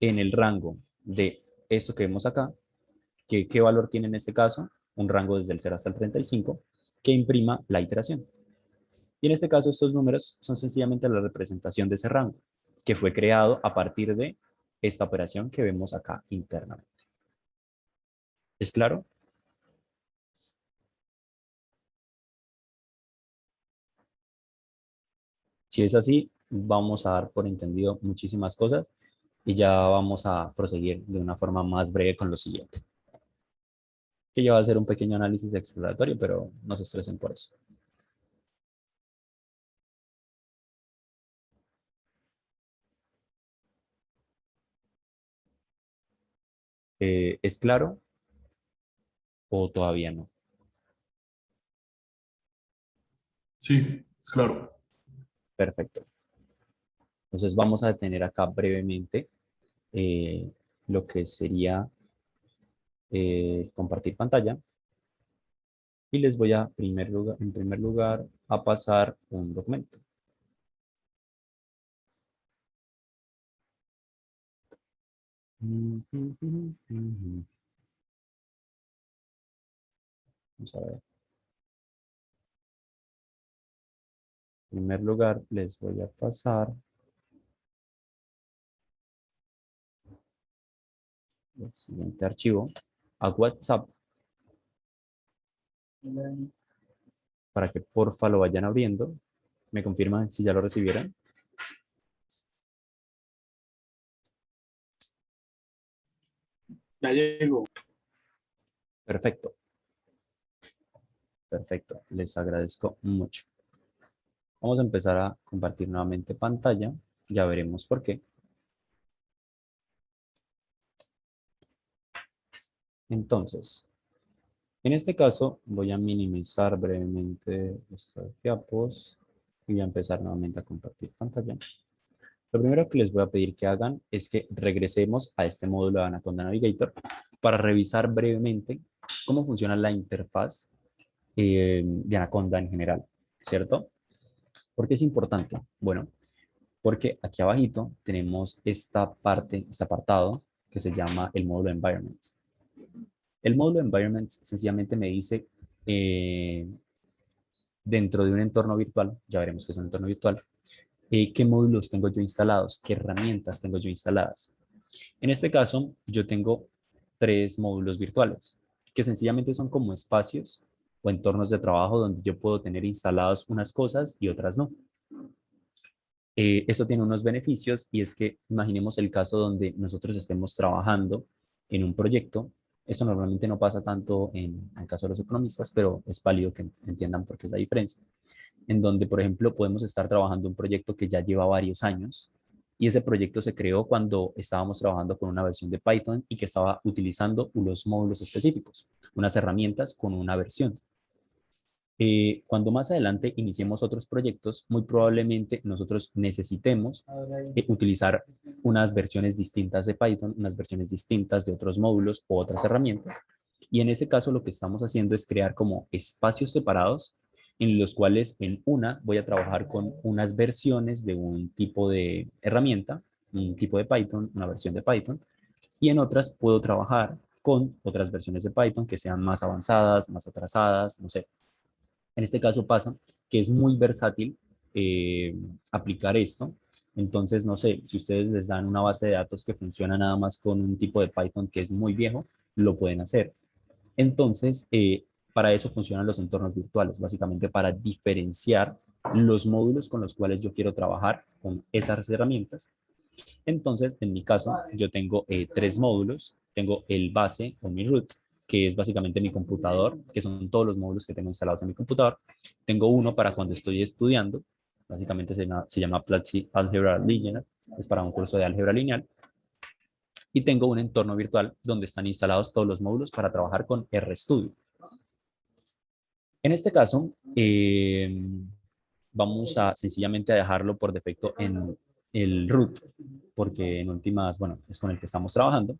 en el rango de esto que vemos acá, que qué valor tiene en este caso, un rango desde el 0 hasta el 35, que imprima la iteración. Y en este caso estos números son sencillamente la representación de ese rango, que fue creado a partir de esta operación que vemos acá internamente. ¿Es claro? Si es así, vamos a dar por entendido muchísimas cosas y ya vamos a proseguir de una forma más breve con lo siguiente. Que ya va a ser un pequeño análisis exploratorio, pero no se estresen por eso. ¿Es claro o todavía no? Sí, es claro. Perfecto. Entonces vamos a detener acá brevemente eh, lo que sería compartir pantalla y les voy a en primer lugar a pasar un documento. Vamos a ver. En primer lugar les voy a pasar el siguiente archivo a WhatsApp para que porfa lo vayan abriendo. Me confirman si ya lo recibieron. Ya llegó. Perfecto. Perfecto. Les agradezco mucho. Vamos a empezar a compartir nuevamente pantalla. Ya veremos por qué. Entonces, en este caso voy a minimizar brevemente estos diapos y voy a empezar nuevamente a compartir pantalla. Lo primero que les voy a pedir que hagan es que regresemos a este módulo de Anaconda Navigator para revisar brevemente cómo funciona la interfaz de Anaconda en general, ¿cierto? ¿Por qué es importante? Bueno, porque aquí abajito tenemos esta parte, este apartado que se llama el módulo Environments. El módulo Environments sencillamente me dice dentro de un entorno virtual, ya veremos qué es un entorno virtual, qué módulos tengo yo instalados, qué herramientas tengo yo instaladas. En este caso, yo tengo 3 módulos virtuales, que sencillamente son como espacios o entornos de trabajo donde yo puedo tener instaladas unas cosas y otras no. Esto tiene unos beneficios y es que imaginemos el caso donde nosotros estemos trabajando en un proyecto Esto normalmente no pasa tanto en el caso de los economistas, pero es válido que entiendan por qué es la diferencia. En donde, por ejemplo, podemos estar trabajando un proyecto que ya lleva varios años y ese proyecto se creó cuando estábamos trabajando con una versión de Python y que estaba utilizando unos módulos específicos, unas herramientas con una versión. Cuando más adelante iniciemos otros proyectos, muy probablemente nosotros necesitemos utilizar unas versiones distintas de Python, unas versiones distintas de otros módulos o otras herramientas. Y en ese caso lo que estamos haciendo es crear como espacios separados en los cuales en una voy a trabajar con unas versiones de un tipo de herramienta, un tipo de Python, una versión de Python, y en otras puedo trabajar con otras versiones de Python que sean más avanzadas, más atrasadas, no sé. En este caso pasa que es muy versátil aplicar esto. Entonces, no sé, si ustedes les dan una base de datos que funciona nada más con un tipo de Python que es muy viejo, lo pueden hacer. Entonces, para eso funcionan los entornos virtuales, básicamente para diferenciar los módulos con los cuales yo quiero trabajar con esas herramientas. Entonces, en mi caso, yo tengo tres módulos. Tengo el base o mi root, que es básicamente mi computador, que son todos los módulos que tengo instalados en mi computador. Tengo uno para cuando estoy estudiando, básicamente se llama Platzi Algebra Linear, es para un curso de álgebra lineal. Y tengo un entorno virtual donde están instalados todos los módulos para trabajar con RStudio. En este caso, vamos a sencillamente a dejarlo por defecto en el root, porque en últimas, bueno, es con el que estamos trabajando.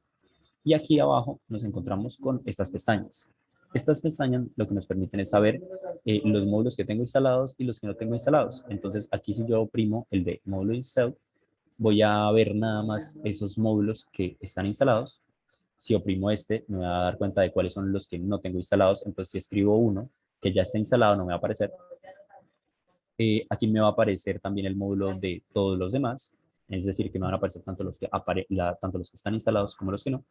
Y aquí abajo nos encontramos con estas pestañas. Estas pestañas lo que nos permiten es saber los módulos que tengo instalados y los que no tengo instalados. Entonces aquí si yo oprimo el de módulo install, voy a ver nada más esos módulos que están instalados. Si oprimo este, me voy a dar cuenta de cuáles son los que no tengo instalados. Entonces si escribo uno que ya está instalado, no me va a aparecer. Aquí me va a aparecer también el módulo de todos los demás, es decir, que me van a aparecer tanto tanto los que están instalados como los que no.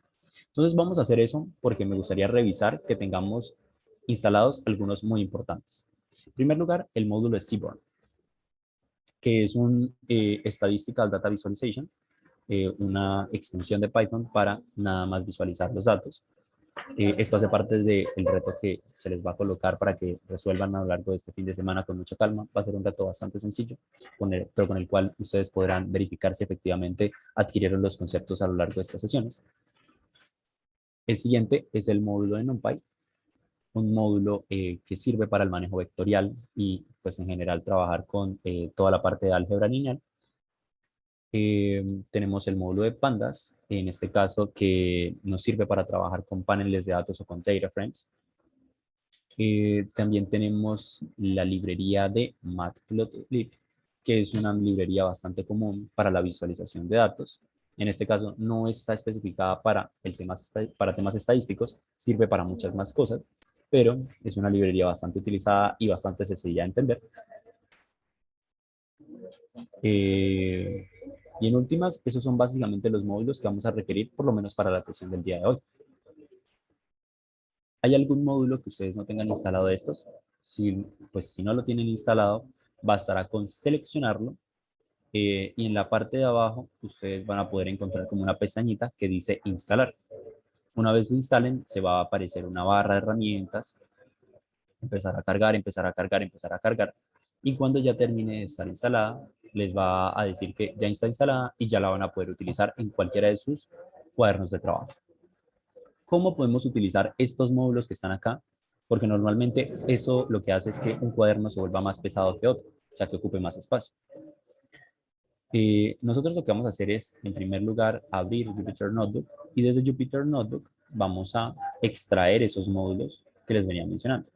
Entonces vamos a hacer eso porque me gustaría revisar que tengamos instalados algunos muy importantes. En primer lugar, el módulo de Seaborn, que es un Statistical Data Visualization, una extensión de Python para nada más visualizar los datos. Esto hace parte del reto que se les va a colocar para que resuelvan a lo largo de este fin de semana con mucha calma. Va a ser un reto bastante sencillo, pero con el cual ustedes podrán verificar si efectivamente adquirieron los conceptos a lo largo de estas sesiones. El siguiente es el módulo de NumPy, un módulo que sirve para el manejo vectorial y pues en general trabajar con toda la parte de álgebra lineal. Tenemos el módulo de pandas, en este caso que nos sirve para trabajar con paneles de datos o con data frames. También tenemos la librería de Matplotlib, que es una librería bastante común para la visualización de datos. En este caso no está especificada para temas estadísticos, sirve para muchas más cosas, pero es una librería bastante utilizada y bastante sencilla de entender. Y en últimas, esos son básicamente los módulos que vamos a requerir, por lo menos para la sesión del día de hoy. ¿Hay algún módulo que ustedes no tengan instalado de estos? Pues si no lo tienen instalado, bastará con seleccionarlo y en la parte de abajo ustedes van a poder encontrar como una pestañita que dice instalar. Una vez lo instalen, se va a aparecer una barra de herramientas, empezar a cargar, empezar a cargar, empezar a cargar. Y cuando ya termine de estar instalada, les va a decir que ya está instalada y ya la van a poder utilizar en cualquiera de sus cuadernos de trabajo. ¿Cómo podemos utilizar estos módulos que están acá? Porque normalmente eso lo que hace es que un cuaderno se vuelva más pesado que otro, o sea, que ocupe más espacio. Nosotros lo que vamos a hacer es, en primer lugar, abrir Jupyter Notebook y desde Jupyter Notebook vamos a extraer esos módulos que les venía mencionando.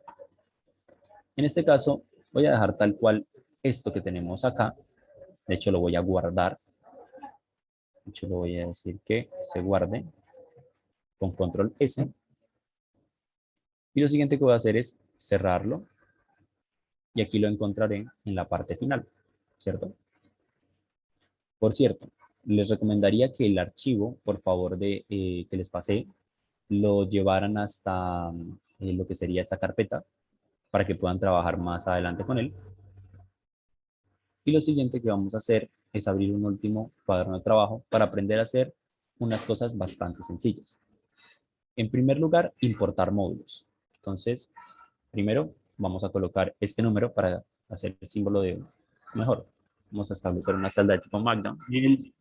En este caso, voy a dejar tal cual esto que tenemos acá. De hecho, lo voy a guardar. De hecho, lo voy a decir que se guarde con control S. Y lo siguiente que voy a hacer es cerrarlo. Y aquí lo encontraré en la parte final, ¿cierto? Por cierto, les recomendaría que el archivo, por favor, que les pasé, lo llevaran hasta lo que sería esta carpeta para que puedan trabajar más adelante con él. Y lo siguiente que vamos a hacer es abrir un último cuaderno de trabajo para aprender a hacer unas cosas bastante sencillas. En primer lugar, importar módulos. Entonces, primero vamos a colocar este número para hacer el símbolo de mejor. Vamos a establecer una celda de tipo Markdown. Bien,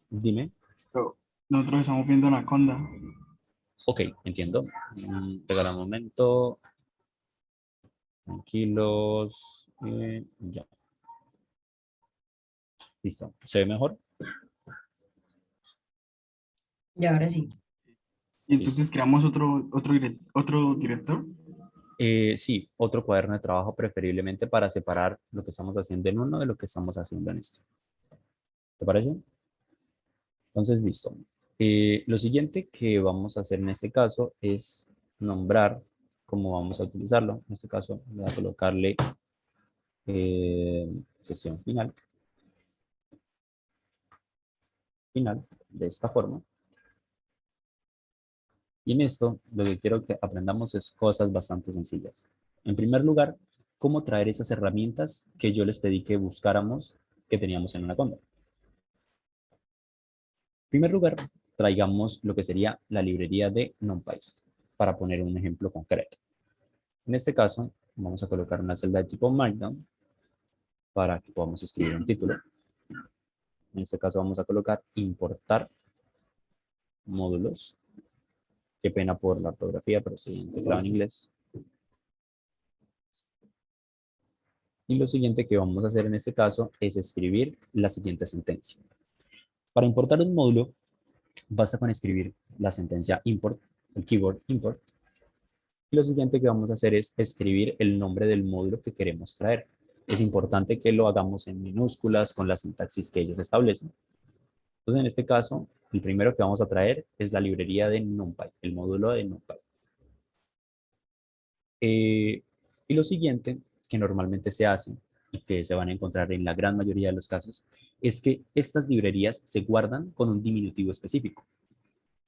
Dime. esto. Nosotros estamos viendo Anaconda. Ok, entiendo. Regala un momento. Tranquilos. Ya. Listo. ¿Se ve mejor? Y ahora sí. Y entonces creamos otro director. Sí, otro cuaderno de trabajo preferiblemente para separar lo que estamos haciendo en uno de lo que estamos haciendo en este. ¿Te parece? Entonces, listo. Lo siguiente que vamos a hacer en este caso es nombrar cómo vamos a utilizarlo. En este caso, voy a colocarle sesión final. Final, de esta forma. Y en esto, lo que quiero que aprendamos es cosas bastante sencillas. En primer lugar, cómo traer esas herramientas que yo les pedí que buscáramos que teníamos en Anaconda. En primer lugar, traigamos lo que sería la librería de NumPy, para poner un ejemplo concreto. En este caso, vamos a colocar una celda de tipo Markdown para que podamos escribir un título. En este caso vamos a colocar importar módulos. Qué pena por la ortografía, pero estoy en teclado en inglés. Y lo siguiente que vamos a hacer en este caso es escribir la siguiente sentencia. Para importar un módulo, basta con escribir la sentencia import, el keyword import. Y lo siguiente que vamos a hacer es escribir el nombre del módulo que queremos traer. Es importante que lo hagamos en minúsculas con la sintaxis que ellos establecen. Entonces, en este caso, el primero que vamos a traer es la librería de NumPy, el módulo de NumPy. Y lo siguiente que normalmente se hace y que se van a encontrar en la gran mayoría de los casos es que estas librerías se guardan con un diminutivo específico.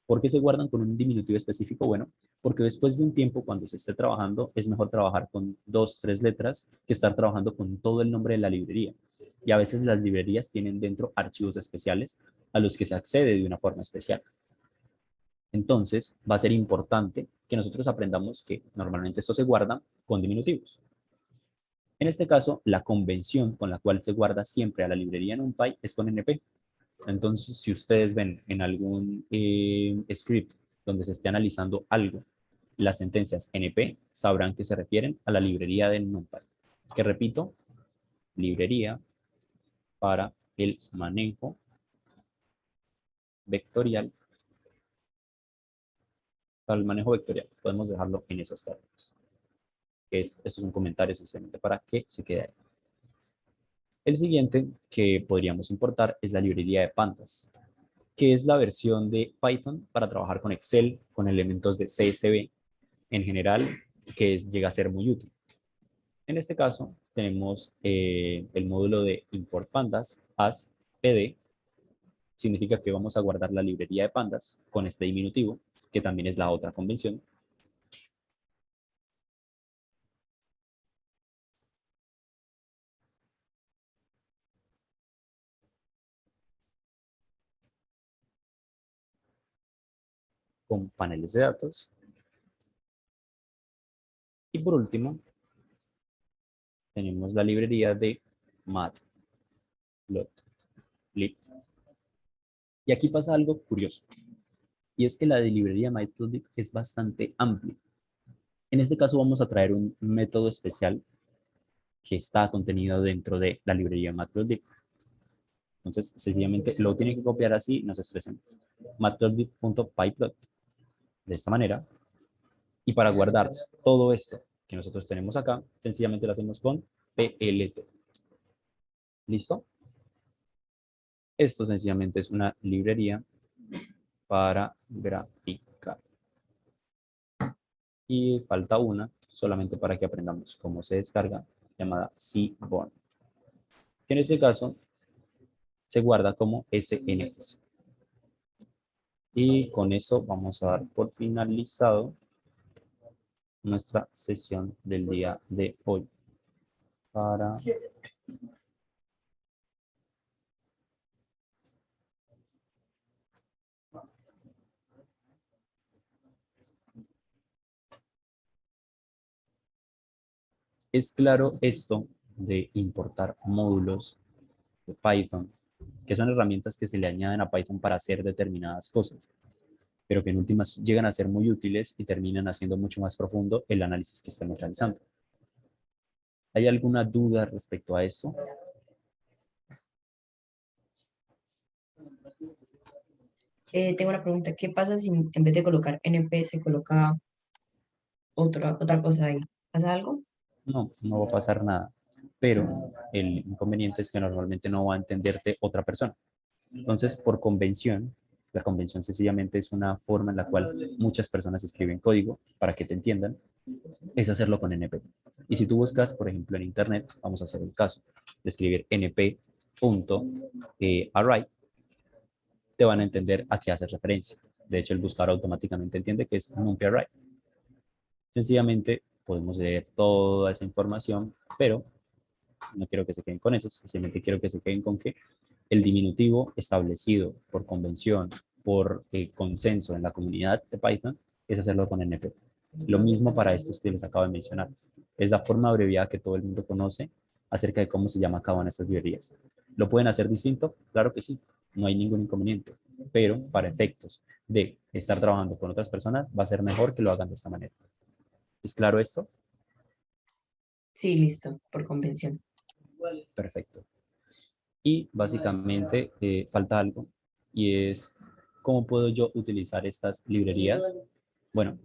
¿Por qué se guardan con un diminutivo específico? Bueno, porque después de un tiempo, cuando se esté trabajando, es mejor trabajar con 2, 3 letras que estar trabajando con todo el nombre de la librería. Y a veces las librerías tienen dentro archivos especiales a los que se accede de una forma especial. Entonces, va a ser importante que nosotros aprendamos que normalmente esto se guarda con diminutivos. En este caso, la convención con la cual se guarda siempre a la librería NumPy es con NP. Entonces, si ustedes ven en algún script donde se esté analizando algo, las sentencias NP, sabrán que se refieren a la librería del NumPy. Que repito, librería para el manejo vectorial. Para el manejo vectorial, podemos dejarlo en esos términos. Esto es un comentario sencillamente para que se quede ahí. El siguiente que podríamos importar es la librería de pandas, que es la versión de Python para trabajar con Excel, con elementos de CSV en general, que llega a ser muy útil. En este caso, tenemos el módulo de import pandas as pd, significa que vamos a guardar la librería de pandas con este diminutivo, que también es la otra convención. Con paneles de datos. Y por último, tenemos la librería de matplotlib. Y aquí pasa algo curioso, y es que la de librería matplotlib es bastante amplia. En este caso vamos a traer un método especial que está contenido dentro de la librería matplotlib. Entonces, sencillamente lo tienen que copiar así, no se estresen. matplotlib.pyplot. De esta manera. Y para guardar todo esto que nosotros tenemos acá, sencillamente lo hacemos con plt. ¿Listo? Esto sencillamente es una librería para graficar. Y falta una, solamente para que aprendamos cómo se descarga, llamada Seaborn, que en este caso se guarda como SNS. Y con eso vamos a dar por finalizado nuestra sesión del día de hoy. Para Es claro esto de importar módulos de Python, que son herramientas que se le añaden a Python para hacer determinadas cosas, pero que en últimas llegan a ser muy útiles y terminan haciendo mucho más profundo el análisis que estamos realizando. ¿Hay alguna duda respecto a eso? Tengo una pregunta. ¿Qué pasa si en vez de colocar NP se coloca otra cosa ahí? ¿Pasa algo? No, no va a pasar nada, pero el inconveniente es que normalmente no va a entenderte otra persona. Entonces, por convención, la convención sencillamente es una forma en la cual muchas personas escriben código para que te entiendan, es hacerlo con NP. Y si tú buscas, por ejemplo, en Internet, vamos a hacer el caso de escribir np.array, te van a entender a qué hace referencia. De hecho, el buscador automáticamente entiende que es NumPy-Array. Sencillamente podemos leer toda esa información, pero no quiero que se queden con eso, sencillamente quiero que se queden con que el diminutivo establecido por convención, por consenso en la comunidad de Python, es hacerlo con NP. Lo mismo para estos que les acabo de mencionar. Es la forma abreviada que todo el mundo conoce acerca de cómo se llama cada una de estas librerías. ¿Lo pueden hacer distinto? Claro que sí, no hay ningún inconveniente, pero para efectos de estar trabajando con otras personas va a ser mejor que lo hagan de esta manera. ¿Es claro esto? Sí, listo, por convención. Perfecto. Y básicamente falta algo y es cómo puedo yo utilizar estas librerías. Bueno,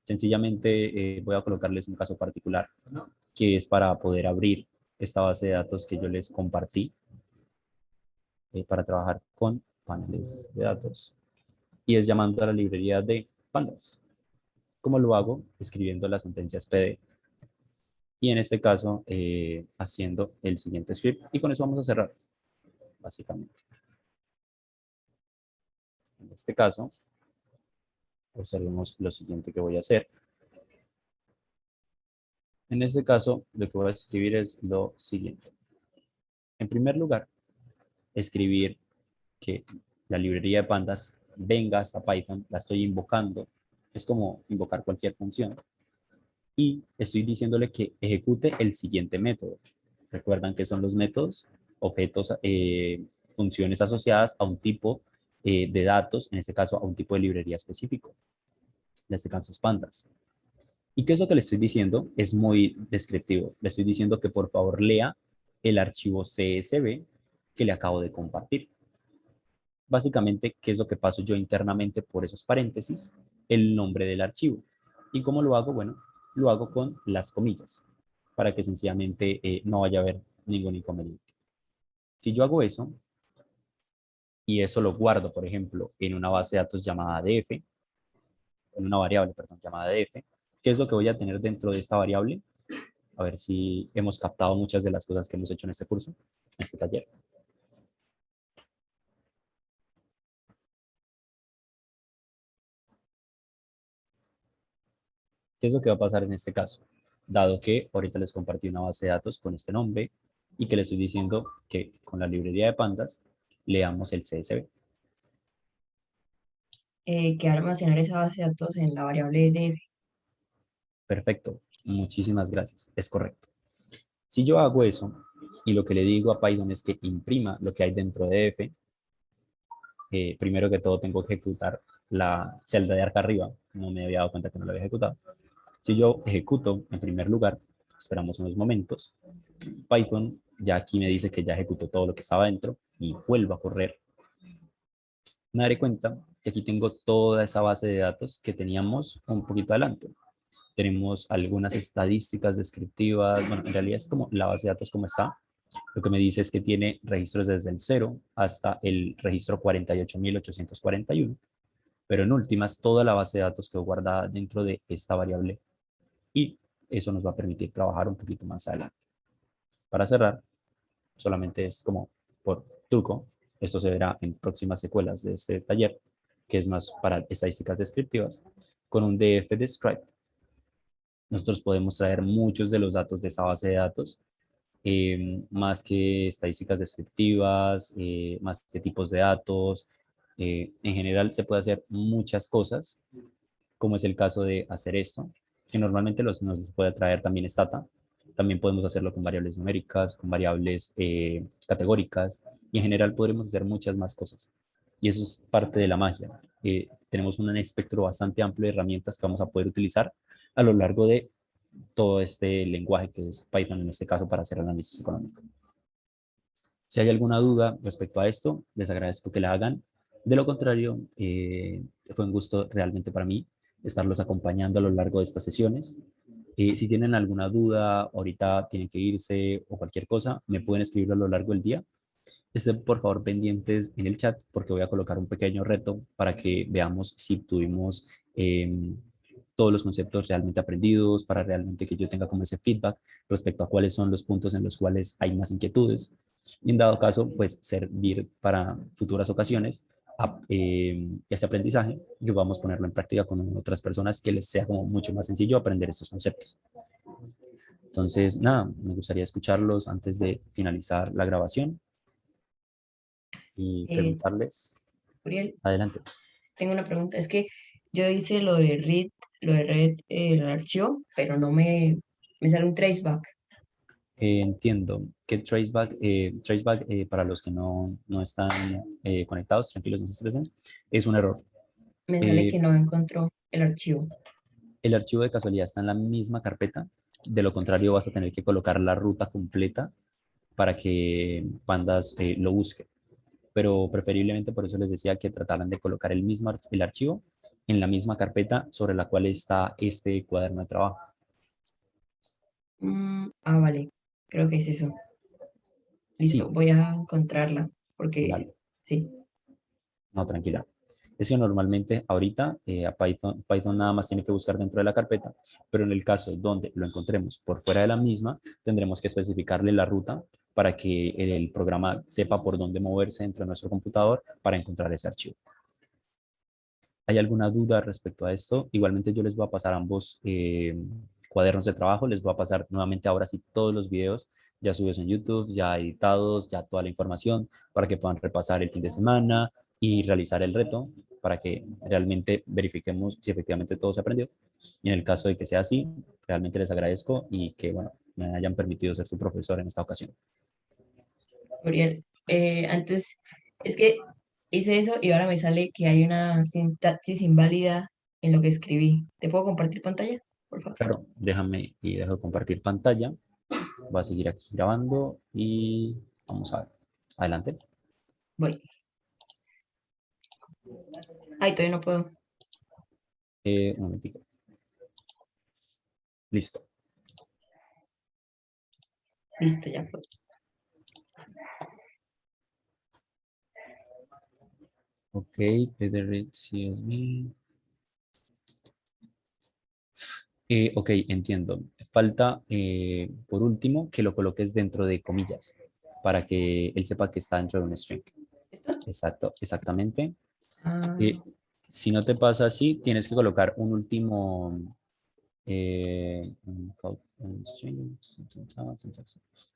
sencillamente voy a colocarles un caso particular que es para poder abrir esta base de datos que yo les compartí para trabajar con paneles de datos y es llamando a la librería de pandas. ¿Cómo lo hago? Escribiendo las sentencias PD y en este caso haciendo el siguiente script y con eso vamos a cerrar básicamente. En este caso, observemos lo siguiente que voy a hacer. En este caso, lo que voy a escribir es lo siguiente. En primer lugar, escribir que la librería de pandas venga hasta Python, la estoy invocando, es como invocar cualquier función, y estoy diciéndole que ejecute el siguiente método. Recuerdan que son los métodos, objetos, funciones asociadas a un tipo de datos, en este caso a un tipo de librería específico, en este caso es pandas. ¿Y qué es lo que le estoy diciendo? Es muy descriptivo. Le estoy diciendo que por favor lea el archivo CSV que le acabo de compartir. Básicamente, ¿qué es lo que paso yo internamente por esos paréntesis? El nombre del archivo. ¿Y cómo lo hago? Bueno, lo hago con las comillas, para que sencillamente no vaya a haber ningún inconveniente. Si yo hago eso, y eso lo guardo, por ejemplo, en una base de datos llamada df, en una variable, perdón, llamada df, ¿qué es lo que voy a tener dentro de esta variable? A ver si hemos captado muchas de las cosas que hemos hecho en este curso, en este taller. ¿Qué es lo que va a pasar en este caso? Dado que ahorita les compartí una base de datos con este nombre y que les estoy diciendo que con la librería de pandas leamos el CSV. Que almacenar esa base de datos en la variable df. Perfecto, muchísimas gracias, es correcto. Si yo hago eso y lo que le digo a Python es que imprima lo que hay dentro de df, primero que todo tengo que ejecutar la celda de acá arriba, no me había dado cuenta que no lo había ejecutado. Si yo ejecuto en primer lugar, esperamos unos momentos, Python ya aquí me dice que ya ejecutó todo lo que estaba dentro y vuelvo a correr. Me daré cuenta que aquí tengo toda esa base de datos que teníamos un poquito adelante. Tenemos algunas estadísticas descriptivas, bueno, en realidad es como la base de datos como está. Lo que me dice es que tiene registros desde el 0 hasta el registro 48.841, pero en últimas toda la base de datos quedó guardada dentro de esta variable y eso nos va a permitir trabajar un poquito más adelante. Para cerrar, solamente es como por truco, esto se verá en próximas secuelas de este taller, que es más para estadísticas descriptivas, con un df describe. Nosotros podemos traer muchos de los datos de esa base de datos, más que estadísticas descriptivas, más que tipos de datos. En general se puede hacer muchas cosas, como es el caso de hacer esto, que normalmente nos puede traer también Stata, También podemos hacerlo con variables numéricas, con variables categóricas y en general podremos hacer muchas más cosas. Y eso es parte de la magia. Tenemos un espectro bastante amplio de herramientas que vamos a poder utilizar a lo largo de todo este lenguaje que es Python en este caso para hacer análisis económico. Si hay alguna duda respecto a esto, les agradezco que la hagan. De lo contrario, fue un gusto realmente para mí estarlos acompañando a lo largo de estas sesiones. Si tienen alguna duda, ahorita tienen que irse o cualquier cosa, me pueden escribir a lo largo del día. Estén por favor pendientes en el chat porque voy a colocar un pequeño reto para que veamos si tuvimos todos los conceptos realmente aprendidos, para realmente que yo tenga como ese feedback respecto a cuáles son los puntos en los cuales hay más inquietudes. Y en dado caso, pues servir para futuras ocasiones este aprendizaje y vamos a ponerlo en práctica con otras personas que les sea como mucho más sencillo aprender estos conceptos. Entonces, nada, me gustaría escucharlos antes de finalizar la grabación y preguntarles. Uriel, Adelante. tengo una pregunta. Es que yo hice lo de read el archivo, pero no me sale un traceback. Entiendo que traceback para los que no están conectados, tranquilos, no se estresen, es un error. Me sale que no encontró el archivo. El archivo de casualidad está en la misma carpeta, de lo contrario vas a tener que colocar la ruta completa para que Pandas lo busque. Pero preferiblemente por eso les decía que trataran de colocar el archivo en la misma carpeta sobre la cual está este cuaderno de trabajo. Vale, creo que es eso. Listo, Sí. voy a encontrarla porque Dale. sí. No, tranquila. Es que normalmente ahorita a Python nada más tiene que buscar dentro de la carpeta, pero en el caso donde lo encontremos por fuera de la misma, tendremos que especificarle la ruta para que el programa sepa por dónde moverse dentro de nuestro computador para encontrar ese archivo. ¿Hay alguna duda respecto a esto? Igualmente yo les voy a pasar ambos cuadernos de trabajo, les voy a pasar nuevamente ahora sí todos los videos ya subidos en YouTube, ya editados, ya toda la información para que puedan repasar el fin de semana y realizar el reto para que realmente verifiquemos si efectivamente todo se aprendió. Y en el caso de que sea así, realmente les agradezco y que, bueno, me hayan permitido ser su profesor en esta ocasión. Uriel, antes es que hice eso y ahora me sale que hay una sintaxis inválida en lo que escribí. ¿Te puedo compartir pantalla, por favor? Claro, déjame y dejo de compartir pantalla. Voy a seguir aquí grabando y vamos a ver. Adelante. Voy. Ay, todavía no puedo. Un momentico. Listo. Listo, ya puedo. Ok, Pedro, CSV. Ok, entiendo. Falta, por último, que lo coloques dentro de comillas para que él sepa que está dentro de un string. ¿Esto? Exacto, exactamente. Ah, Si no te pasa así, tienes que colocar un último un string.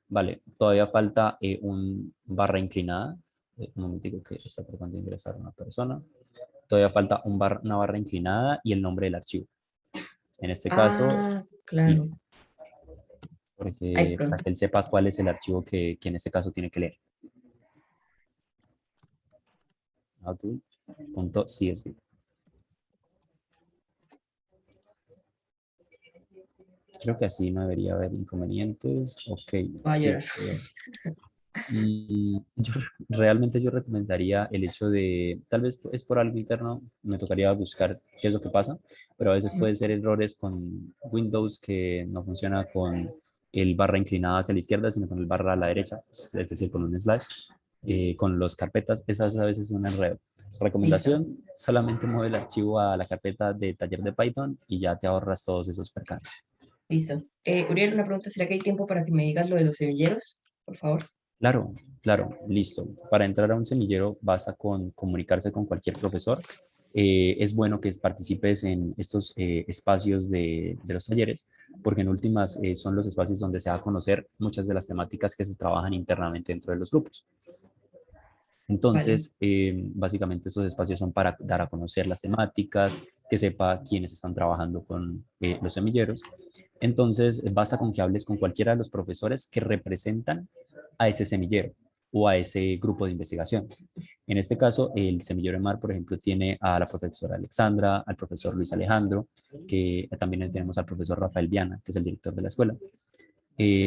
Vale, todavía falta un barra inclinada. Un momentico que está tratando de ingresar una persona. Todavía falta una barra inclinada y el nombre del archivo. En este caso, claro. sí, Ay, porque para pronto. que él sepa cuál es el archivo que en este caso tiene que leer. Outlook.csv. Creo que así no debería haber inconvenientes. Ok, sí. Vaya. Realmente yo recomendaría el hecho de, tal vez es por algo interno, me tocaría buscar qué es lo que pasa, pero a veces puede ser errores con Windows que no funciona con el barra inclinada hacia la izquierda, sino con el barra a la derecha, es decir, con un slash, con las carpetas, esas a veces es un enredo. Recomendación, solamente mueve el archivo a la carpeta de taller de Python y ya te ahorras todos esos percances. Listo. Uriel, una pregunta. ¿Será que hay tiempo para que me digas lo de los semilleros? Por favor. Claro, claro, listo. Para entrar a un semillero basta con comunicarse con cualquier profesor. Es bueno que participes en estos espacios de los talleres, porque en últimas son los espacios donde se va a conocer muchas de las temáticas que se trabajan internamente dentro de los grupos. Entonces, básicamente esos espacios son para dar a conocer las temáticas, que sepa quiénes están trabajando con los semilleros. Entonces, basta con que hables con cualquiera de los profesores que representan a ese semillero o a ese grupo de investigación. En este caso, el semillero de mar, por ejemplo, tiene a la profesora Alexandra, al profesor Luis Alejandro, que también tenemos al profesor Rafael Viana, que es el director de la escuela.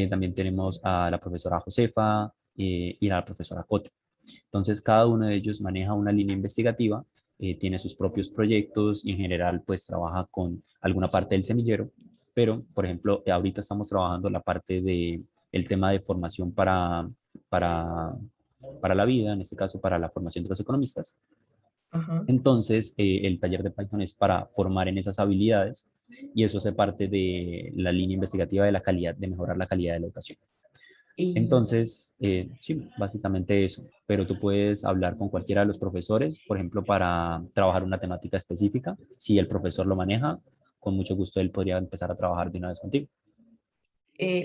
También tenemos a la profesora Josefa y a la profesora Cota. Entonces, cada uno de ellos maneja una línea investigativa, tiene sus propios proyectos y en general, pues trabaja con alguna parte del semillero, pero, por ejemplo, ahorita estamos trabajando la parte de el tema de formación para, para la vida, en este caso para la formación de los economistas. Ajá. Entonces, el taller de Python es para formar en esas habilidades y eso hace parte de la línea investigativa de la calidad, de mejorar la calidad de la educación. Y Entonces, sí, básicamente eso, pero tú puedes hablar con cualquiera de los profesores, por ejemplo, para trabajar una temática específica. Si el profesor lo maneja, con mucho gusto él podría empezar a trabajar de una vez contigo.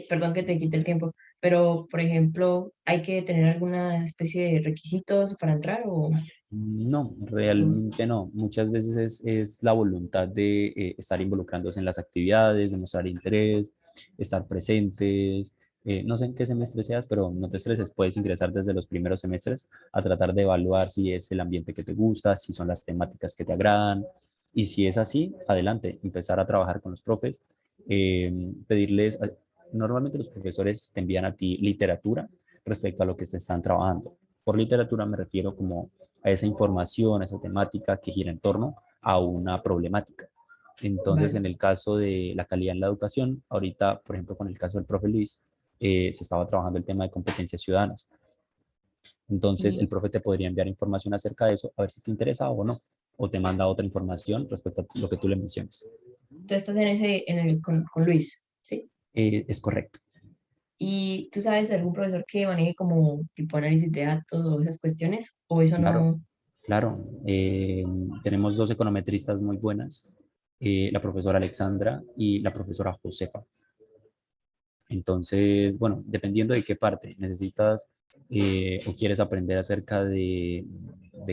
perdón que te quite el tiempo, pero por ejemplo, ¿hay que tener alguna especie de requisitos para entrar o No, eso? realmente no. Muchas veces es la voluntad de estar involucrándose en las actividades, de mostrar interés, estar presentes. No sé en qué semestre seas, pero no te estreses. Puedes ingresar desde los primeros semestres a tratar de evaluar si es el ambiente que te gusta, si son las temáticas que te agradan. Y si es así, adelante, empezar a trabajar con los profes, pedirles, normalmente los profesores te envían a ti literatura respecto a lo que se están trabajando. Por literatura me refiero como a esa información, a esa temática que gira en torno a una problemática. Entonces, Vale. en el caso de la calidad en la educación, ahorita, por ejemplo, con el caso del profe Luis, se estaba trabajando el tema de competencias ciudadanas. Entonces, el Y profe te podría enviar información acerca de eso, a ver si te interesa o no, o te manda otra información respecto a lo que tú le menciones. tú estás en ese, con Luis, ¿sí? Es correcto. ¿Y tú sabes de algún profesor que maneje como tipo análisis de datos o esas cuestiones? ¿O eso Claro, no? claro. Tenemos dos econometristas muy buenas, la profesora Alexandra y la profesora Josefa. Entonces, bueno, dependiendo de qué parte necesitas o quieres aprender acerca de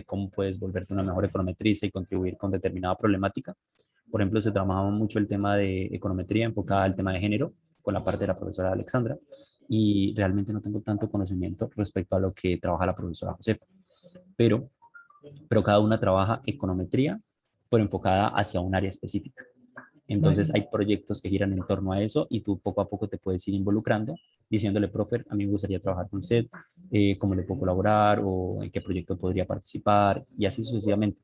cómo puedes volverte una mejor econometrista y contribuir con determinada problemática. Por ejemplo, se trabajaba mucho el tema de econometría enfocada al tema de género con la parte de la profesora Alexandra y realmente no tengo tanto conocimiento respecto a lo que trabaja la profesora Josefa, pero, pero cada una trabaja econometría, pero enfocada hacia un área específica. Entonces Vale. hay proyectos que giran en torno a eso y tú poco a poco te puedes ir involucrando, diciéndole, profe, a mí me gustaría trabajar con usted, cómo le puedo colaborar o en qué proyecto podría participar y así sucesivamente.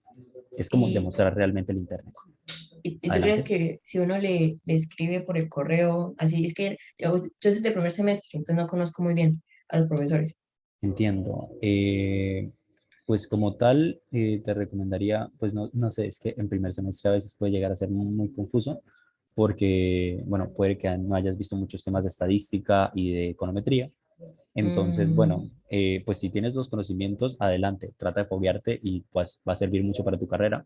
Es como ¿Y, demostrar realmente el interés. y tú crees Adelante. que si uno le escribe por el correo, así es que yo soy de primer semestre, entonces no conozco muy bien a los profesores. Entiendo. Pues como tal, te recomendaría, pues no, no sé, es que en primer semestre a veces puede llegar a ser muy confuso porque, bueno, puede que no hayas visto muchos temas de estadística y de econometría. Entonces, Mm, bueno, pues si tienes los conocimientos, adelante, trata de foguearte y pues va a servir mucho para tu carrera.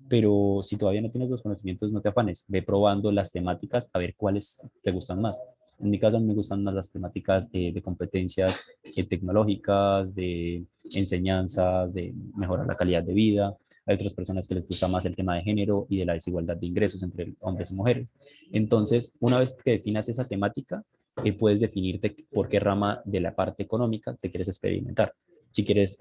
Pero si todavía no tienes los conocimientos, no te afanes, ve probando las temáticas a ver cuáles te gustan más. En mi caso, a mí me gustan más las temáticas de competencias tecnológicas, de enseñanzas, de mejorar la calidad de vida. Hay otras personas que les gusta más el tema de género y de la desigualdad de ingresos entre hombres y mujeres. Entonces, una vez que definas esa temática, puedes definirte por qué rama de la parte económica te quieres experimentar. Si quieres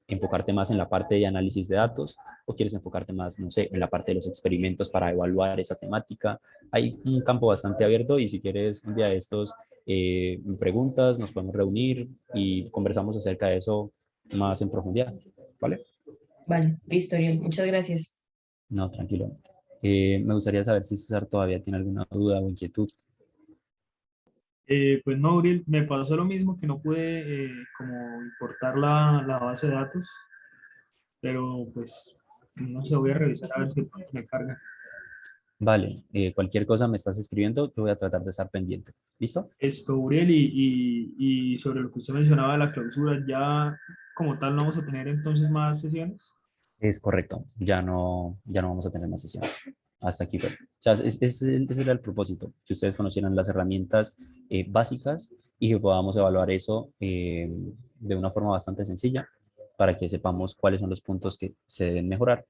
enfocarte más en la parte de análisis de datos o quieres enfocarte más, no sé, en la parte de los experimentos para evaluar esa temática. Hay un campo bastante abierto y si quieres un día de estos me preguntas, nos podemos reunir y conversamos acerca de eso más en profundidad, ¿vale? vale, listo, Ariel, muchas gracias. No, tranquilo. Me gustaría saber si César todavía tiene alguna duda o inquietud. Pues no, Uriel, me pasó lo mismo que no pude como importar la base de datos, pero pues no sé, voy a revisar a ver si de pronto me carga. Vale, cualquier cosa me estás escribiendo, yo voy a tratar de estar pendiente. ¿Listo? Esto, Uriel, y sobre lo que usted mencionaba de la clausura, ya como tal no vamos a tener entonces más sesiones. Es correcto, ya no vamos a tener más sesiones. Hasta aquí fue. O sea, ese era el propósito, que ustedes conocieran las herramientas básicas y que podamos evaluar eso de una forma bastante sencilla para que sepamos cuáles son los puntos que se deben mejorar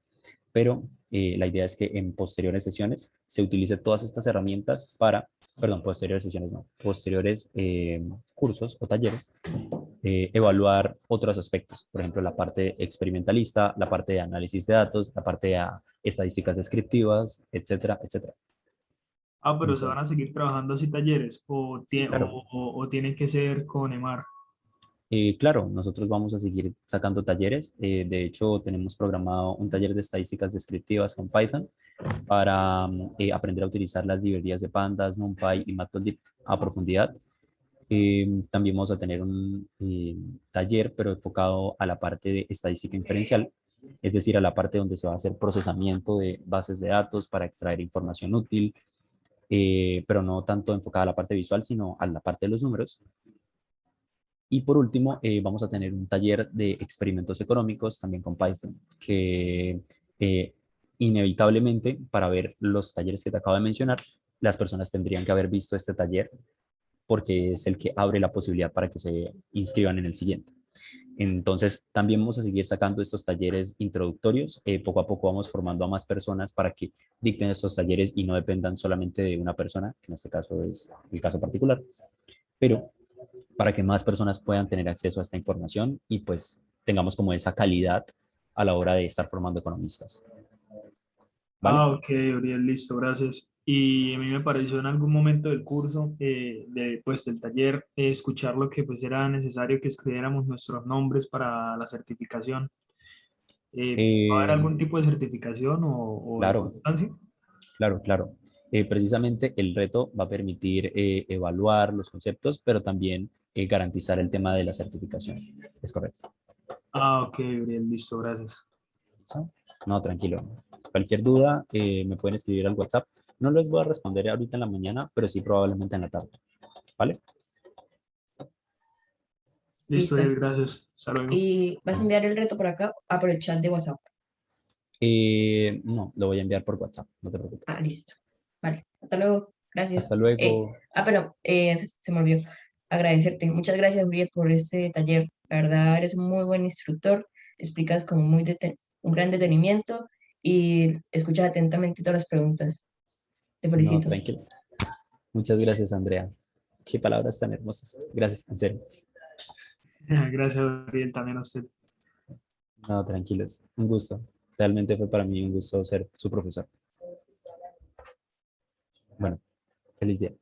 pero la idea es que en posteriores sesiones se utilice todas estas herramientas para, perdón, posteriores sesiones no, posteriores cursos o talleres, evaluar otros aspectos, por ejemplo, la parte experimentalista, la parte de análisis de datos, la parte de estadísticas descriptivas, etcétera, etcétera. Ah, pero se van Entonces, a seguir trabajando así talleres o, sí, claro. o tienen que ser con EMAR. Claro, nosotros vamos a seguir sacando talleres. De hecho, tenemos programado un taller de estadísticas descriptivas con Python para aprender a utilizar las librerías de Pandas, NumPy y Matplotlib a profundidad. También vamos a tener un taller, pero enfocado a la parte de estadística inferencial, es decir, a la parte donde se va a hacer procesamiento de bases de datos para extraer información útil, pero no tanto enfocada a la parte visual, sino a la parte de los números. Y por último, vamos a tener un taller de experimentos económicos también con Python, que inevitablemente para ver los talleres que te acabo de mencionar, las personas tendrían que haber visto este taller porque es el que abre la posibilidad para que se inscriban en el siguiente. Entonces, también vamos a seguir sacando estos talleres introductorios. Poco a poco vamos formando a más personas para que dicten estos talleres y no dependan solamente de una persona, que en este caso es el caso particular, pero para que más personas puedan tener acceso a esta información y pues tengamos como esa calidad a la hora de estar formando economistas. ¿Vale? Ah, ok, Uriel, listo, gracias. Y a mí me pareció en algún momento del curso, pues, del taller, escuchar lo que pues era necesario que escribiéramos nuestros nombres para la certificación. ¿Va a haber Eh, algún tipo de certificación o de claro, constancia? claro, claro. Precisamente el reto va a permitir evaluar los conceptos, pero también garantizar el tema de la certificación. Es correcto. Ah, ok, Uriel, listo, gracias. ¿Listo? No, tranquilo. Cualquier duda me pueden escribir al WhatsApp. No les voy a responder ahorita en la mañana, pero sí probablemente en la tarde. ¿Vale? Listo, Listo. Uriel, gracias. Hasta luego. Y vas a enviar el reto por acá, por el chat de WhatsApp. No, lo voy a enviar por WhatsApp. No te Ah, preocupes. listo. Vale. Hasta luego. Gracias. Hasta luego. Pero se me olvidó agradecerte. Muchas gracias, Uriel, por este taller. La verdad, eres un muy buen instructor. Explicas con un gran detenimiento y escuchas atentamente todas las preguntas. Te No, felicito. tranquilo. Muchas gracias, Andrea. Qué palabras tan hermosas. Gracias, en serio. Gracias, Uriel, también a usted. No, tranquilos. Un gusto. Realmente fue para mí un gusto ser su profesor. Bueno, feliz día.